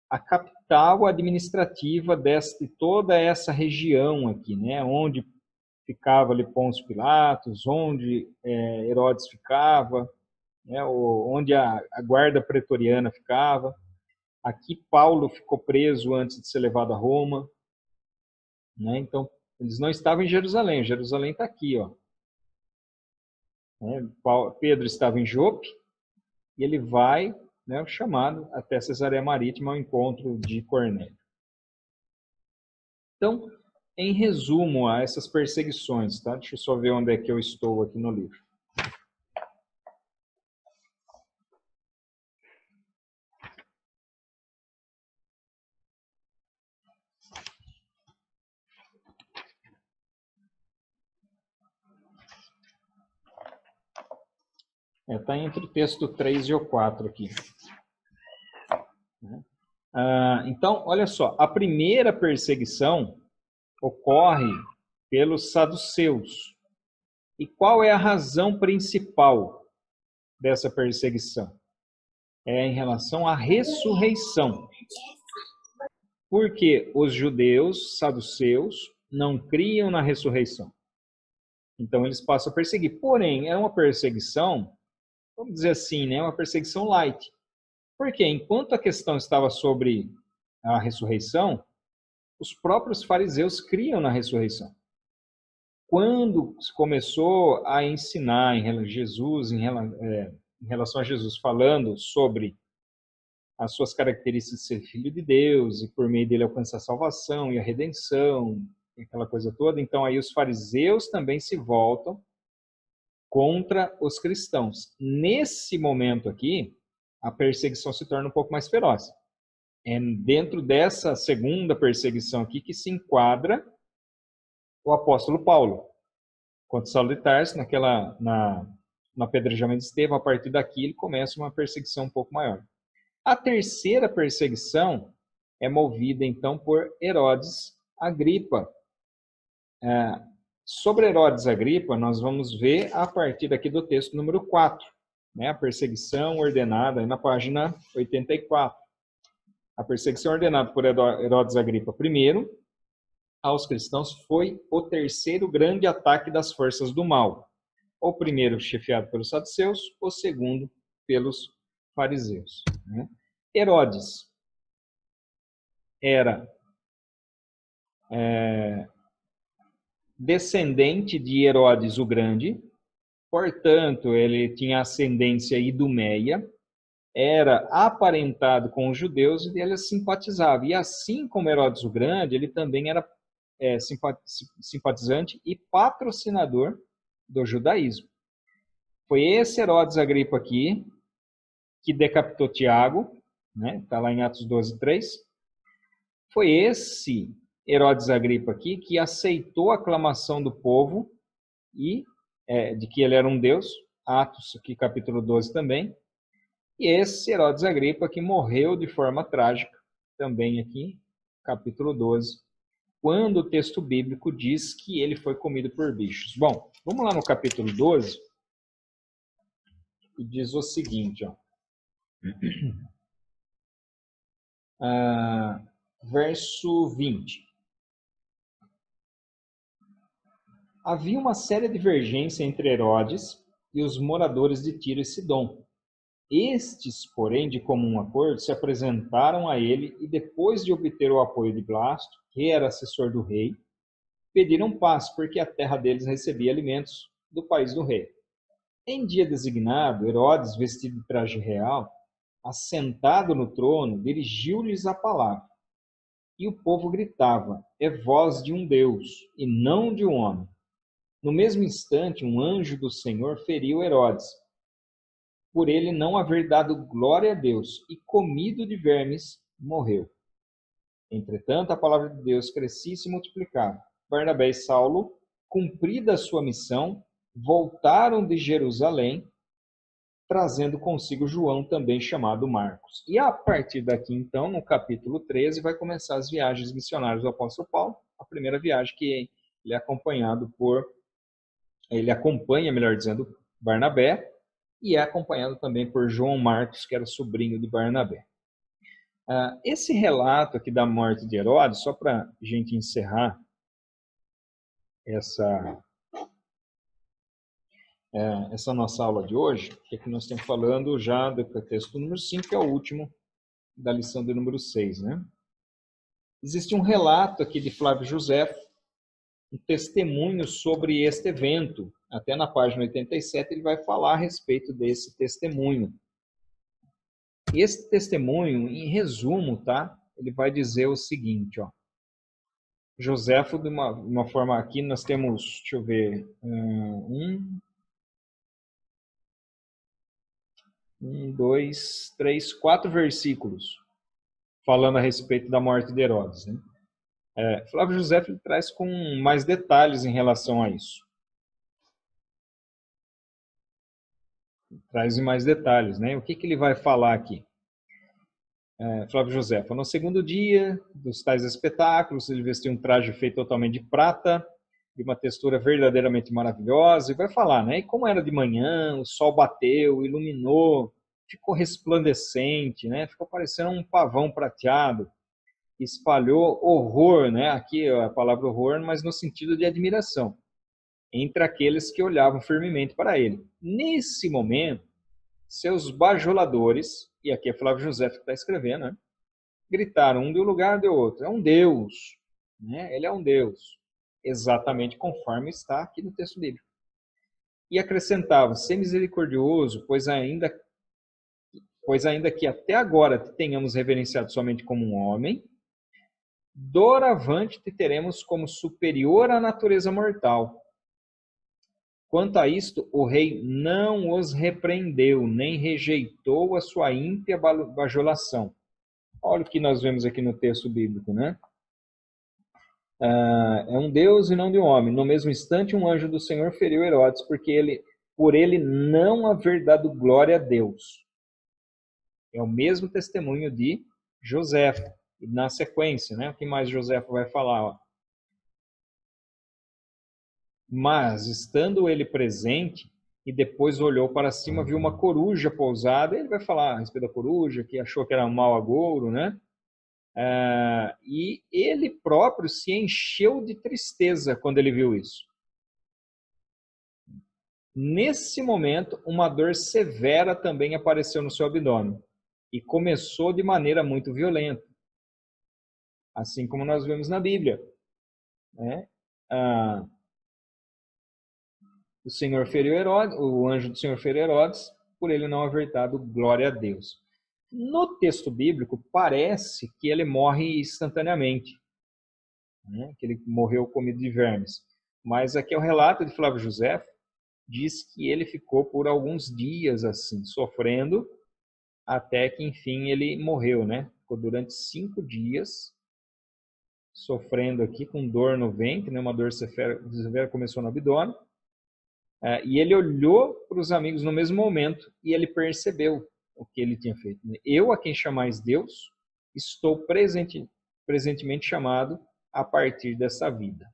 a capital administrativa de toda essa região aqui, né? Onde ficava ali Pôncio Pilatos, onde Herodes ficava, né? Onde a guarda pretoriana ficava. Aqui Paulo ficou preso antes de ser levado a Roma, né? Então, eles não estavam em Jerusalém. Jerusalém está aqui, ó. Pedro estava em Jope e ele vai, né, chamado até Cesareia Marítima ao encontro de Cornélio. Então, em resumo a essas perseguições, tá? Deixa eu só ver onde é que eu estou aqui no livro. Está entre o texto 3 e o 4 aqui. Então, olha só, a primeira perseguição ocorre pelos saduceus. E qual é a razão principal dessa perseguição? É em relação à ressurreição. Porque os judeus, saduceus, não criam na ressurreição. Então, eles passam a perseguir. Porém, é uma perseguição, vamos dizer assim, né? Uma perseguição light. Porque enquanto a questão estava sobre a ressurreição, os próprios fariseus criam na ressurreição. Quando se começou a ensinar em relação a Jesus, falando sobre as suas características de ser filho de Deus e por meio dele alcançar a salvação e a redenção, aquela coisa toda, então aí os fariseus também se voltam contra os cristãos. Nesse momento aqui, a perseguição se torna um pouco mais feroz. É dentro dessa segunda perseguição aqui que se enquadra o apóstolo Paulo contra Saulo de Tarso, no apedrejamento de Estevão. A partir daqui ele começa uma perseguição um pouco maior. A terceira perseguição é movida então por Herodes Agripa. Sobre Herodes Agripa, nós vamos ver a partir aqui do texto número 4, né? A perseguição ordenada na página 84. A perseguição ordenada por Herodes Agripa I aos cristãos foi o terceiro grande ataque das forças do mal. O primeiro chefiado pelos saduceus, o segundo pelos fariseus. Né? Herodes era descendente de Herodes o Grande, portanto, ele tinha ascendência idumeia, era aparentado com os judeus e ele simpatizava. E assim como Herodes o Grande, ele também era simpatizante e patrocinador do judaísmo. Foi esse Herodes Agripa aqui que decapitou Tiago, né? Está lá em Atos 12:3. Foi esse Herodes Agripa aqui que aceitou a aclamação do povo e de que ele era um deus, Atos aqui capítulo 12 também. E esse Herodes Agripa que morreu de forma trágica, também aqui, capítulo 12, quando o texto bíblico diz que ele foi comido por bichos. Bom, vamos lá no capítulo 12, e diz o seguinte, ó. Verso 20. Havia uma séria divergência entre Herodes e os moradores de Tiro e Sidom. Estes, porém, de comum acordo, se apresentaram a ele e, depois de obter o apoio de Blasto, que era assessor do rei, pediram paz, porque a terra deles recebia alimentos do país do rei. Em dia designado, Herodes, vestido de traje real, assentado no trono, dirigiu-lhes a palavra. E o povo gritava: é voz de um Deus, e não de um homem. No mesmo instante, um anjo do Senhor feriu Herodes, por ele não haver dado glória a Deus, e comido de vermes, morreu. Entretanto, a palavra de Deus crescia e se multiplicava. Barnabé e Saulo, cumprida a sua missão, voltaram de Jerusalém, trazendo consigo João, também chamado Marcos. E a partir daqui, então, no capítulo 13, vai começar as viagens missionárias do apóstolo Paulo, a primeira viagem que ele acompanha, melhor dizendo, Barnabé, e é acompanhado também por João Marcos, que era sobrinho de Barnabé. Esse relato aqui da morte de Herodes, só para a gente encerrar essa nossa aula de hoje, que aqui nós estamos falando já do texto número 5, que é o último da lição do número 6. Né? Existe um relato aqui de Flávio José, um testemunho sobre este evento. Até na página 87 ele vai falar a respeito desse testemunho. Esse testemunho, em resumo, tá? Ele vai dizer o seguinte, ó. Joséfo, de uma forma aqui, nós temos, deixa eu ver, 4 versículos falando a respeito da morte de Herodes. Né? Flávio José traz com mais detalhes em relação a isso. Traz mais detalhes, né? O que ele vai falar aqui? Flávio José. No segundo dia dos tais espetáculos, ele vestiu um traje feito totalmente de prata, de uma textura verdadeiramente maravilhosa, e vai falar, né? E como era de manhã, o sol bateu, iluminou, ficou resplandecente, né? Ficou parecendo um pavão prateado, espalhou horror, né? Aqui a palavra horror, mas no sentido de admiração, entre aqueles que olhavam firmemente para ele. Nesse momento, seus bajuladores, e aqui é Flávio José que está escrevendo, né? Gritaram um de um lugar de outro. É um Deus, né? Ele é um Deus, exatamente conforme está aqui no texto bíblico. E acrescentavam: ser misericordioso, pois ainda que até agora te tenhamos reverenciado somente como um homem, doravante te teremos como superior à natureza mortal. Quanto a isto, o rei não os repreendeu, nem rejeitou a sua ímpia bajulação. Olha o que nós vemos aqui no texto bíblico, né? É um Deus e não de um homem. No mesmo instante, um anjo do Senhor feriu Herodes, porque por ele não haver dado glória a Deus. É o mesmo testemunho de José. E na sequência, né? O que mais José vai falar? Ó. Mas, estando ele presente, e depois olhou para cima, viu uma coruja pousada. Ele vai falar a respeito da coruja, que achou que era um mau agouro, né? E ele próprio se encheu de tristeza quando ele viu isso. Nesse momento, uma dor severa também apareceu no seu abdômen e começou de maneira muito violenta, assim como nós vemos na Bíblia, né? O Senhor feriu Herodes, o anjo do Senhor feriu Herodes, por ele não haver dado glória a Deus. No texto bíblico, parece que ele morre instantaneamente, né? Que ele morreu comido de vermes. Mas aqui é o relato de Flávio José, diz que ele ficou por alguns dias assim, sofrendo, até que enfim ele morreu, né? Ficou durante 5 dias sofrendo aqui com dor no ventre, né? Uma dor severa começou no abdômen. E ele olhou para os amigos no mesmo momento e ele percebeu o que ele tinha feito. Eu, a quem chamais Deus, estou presentemente chamado a partir dessa vida.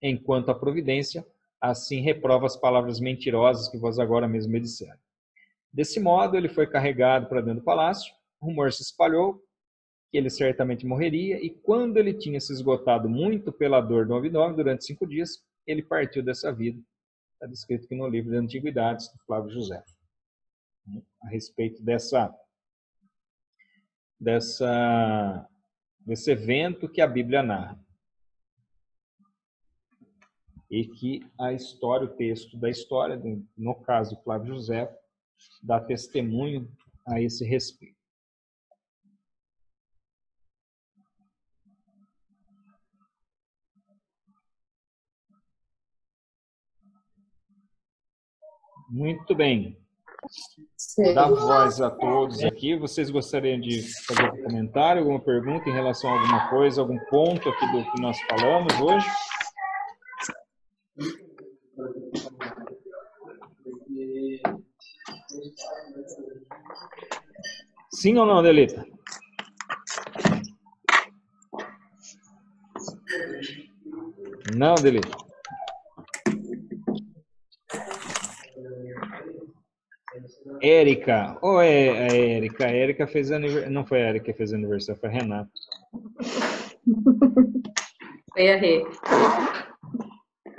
Enquanto a providência, assim reprova as palavras mentirosas que vós agora mesmo me disseram. Desse modo, ele foi carregado para dentro do palácio, o rumor se espalhou que ele certamente morreria, e quando ele tinha se esgotado muito pela dor do abdômen durante 5 dias, ele partiu dessa vida. Está descrito aqui no livro de Antiguidades, do Flávio José, a respeito desse evento que a Bíblia narra. E que a história, o texto da história, no caso de Flávio José, dá testemunho a esse respeito. Muito bem. Vou dar voz a todos aqui. Vocês gostariam de fazer algum comentário, alguma pergunta em relação a alguma coisa, algum ponto aqui do que nós falamos hoje? Sim ou não, Delita? Não, Delita. Érica. Érica. A Érica fez aniversário. Não foi a Érica que fez aniversário, foi a Renata. Foi a Rê.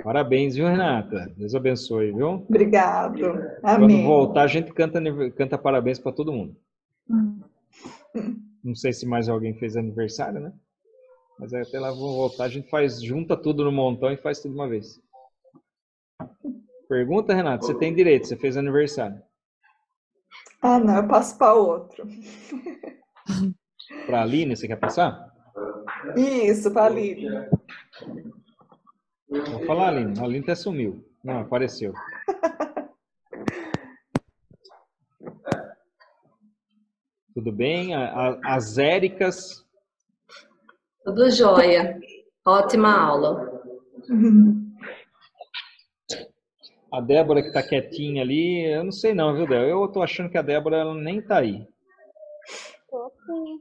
Parabéns, viu, Renata? Deus abençoe, viu? Obrigado. Quando Amém. voltar, a gente canta parabéns para todo mundo. Não sei se mais alguém fez aniversário, né? Mas até lá vou voltar, a gente junta tudo no montão e faz tudo de uma vez. Pergunta, Renata, você tem direito, você fez aniversário. Ah, não, eu passo para outro. Para a Aline, você quer passar? Isso, para a Aline. Vou falar, Aline. A Aline até sumiu. Não, apareceu. Tudo bem? As Éricas. Tudo jóia. Ótima aula. A Débora que está quietinha ali, eu não sei não, viu, Débora? Eu estou achando que a Débora ela nem está aí. Tô sim.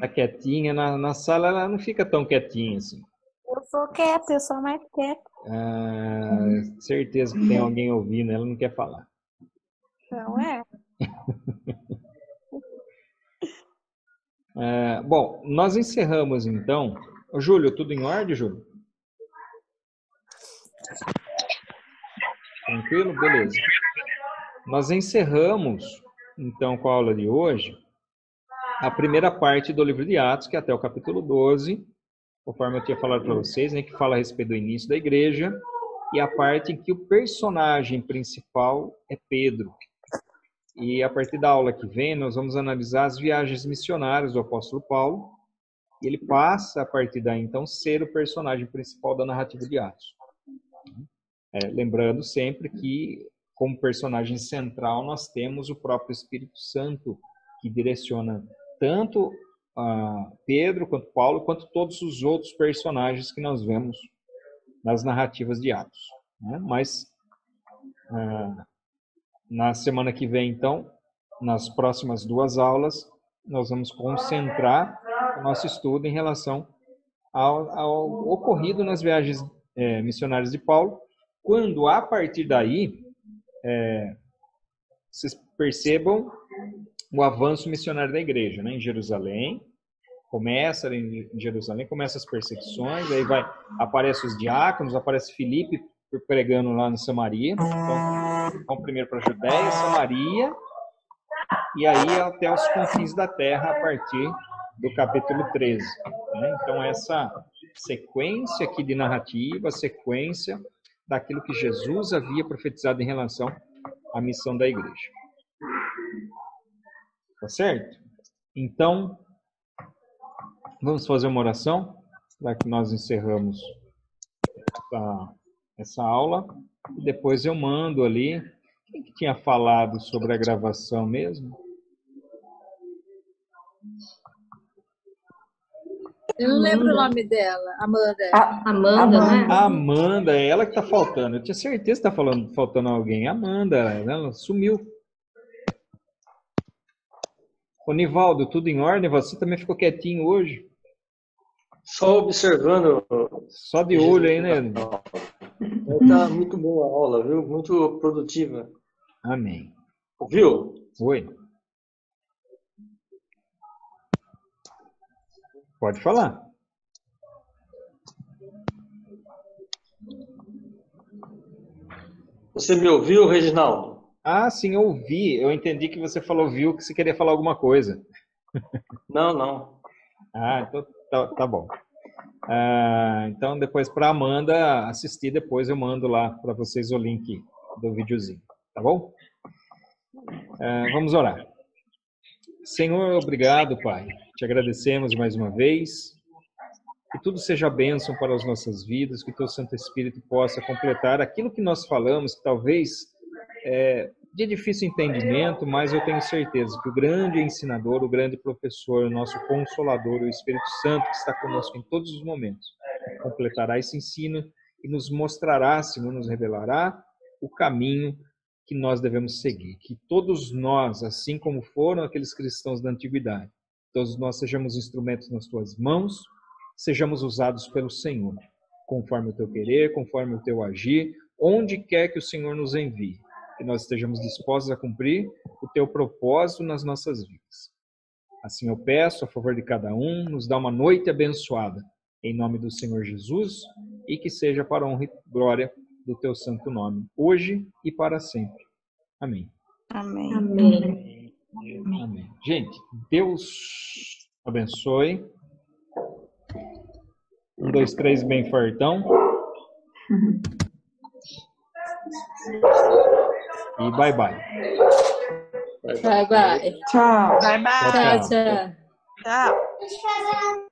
Tá quietinha. Na sala ela não fica tão quietinha assim. Eu sou quieta, eu sou mais quieta. Certeza que tem alguém ouvindo, ela não quer falar. Não é? Bom, nós encerramos então. Ô, Júlio, tudo em ordem, Júlio? Tranquilo? Beleza. Nós encerramos, então, com a aula de hoje, a primeira parte do livro de Atos, que é até o capítulo 12, conforme eu tinha falado para vocês, né, que fala a respeito do início da igreja, e a parte em que o personagem principal é Pedro. E a partir da aula que vem, nós vamos analisar as viagens missionárias do apóstolo Paulo, e ele passa, a partir daí, então, ser o personagem principal da narrativa de Atos. Lembrando sempre que, como personagem central, nós temos o próprio Espírito Santo, que direciona tanto Pedro, quanto Paulo, quanto todos os outros personagens que nós vemos nas narrativas de Atos. Né? Mas, na semana que vem, então, nas próximas 2 aulas, nós vamos concentrar o nosso estudo em relação ao ocorrido nas viagens missionárias de Paulo, quando, a partir daí, vocês percebam o avanço missionário da igreja, né? Em Jerusalém, começam as perseguições, aí aparece os diáconos, aparece Filipe pregando lá na Samaria, então vão primeiro para a Judéia, Samaria, e aí até os confins da terra a partir do capítulo 13. Né? Então essa sequência aqui de narrativa, sequência daquilo que Jesus havia profetizado em relação à missão da igreja. Tá certo? Então, vamos fazer uma oração para que nós encerramos essa aula. E depois eu mando ali. Quem que tinha falado sobre a gravação mesmo? Eu não lembro o nome dela, Amanda. Amanda, né? Amanda, é ela que está faltando. Eu tinha certeza que está faltando alguém. Amanda, ela sumiu. Ô, Nivaldo, tudo em ordem? Você também ficou quietinho hoje? Só observando. Só de olho aí, né? Tá muito boa a aula, viu? Muito produtiva. Amém. Viu? Oi. Pode falar. Você me ouviu, Reginaldo? Ah, sim, eu ouvi. Eu entendi que você falou viu que você queria falar alguma coisa. Não. Então tá bom. Então depois para Amanda assistir, depois eu mando lá para vocês o link do videozinho, tá bom? Vamos orar. Senhor, obrigado, Pai. Te agradecemos mais uma vez. Que tudo seja bênção para as nossas vidas, que Teu Santo Espírito possa completar aquilo que nós falamos, que talvez de difícil entendimento, mas eu tenho certeza que o grande ensinador, o grande professor, o nosso consolador, o Espírito Santo, que está conosco em todos os momentos, completará esse ensino e nos mostrará, Senhor, nos revelará o caminho que nós devemos seguir. Que todos nós, assim como foram aqueles cristãos da antiguidade, todos nós sejamos instrumentos nas Tuas mãos, sejamos usados pelo Senhor, conforme o Teu querer, conforme o Teu agir, onde quer que o Senhor nos envie. Que nós estejamos dispostos a cumprir o Teu propósito nas nossas vidas. Assim eu peço a favor de cada um, nos dá uma noite abençoada, em nome do Senhor Jesus, e que seja para a honra e glória do Teu santo nome, hoje e para sempre. Amém. Amém. Amém. Amém. Gente, Deus abençoe. 1, 2, 3, bem fortão. E bye, bye. Bye, bye. Tchau. Bye, bye. Tchau, tchau. Tchau.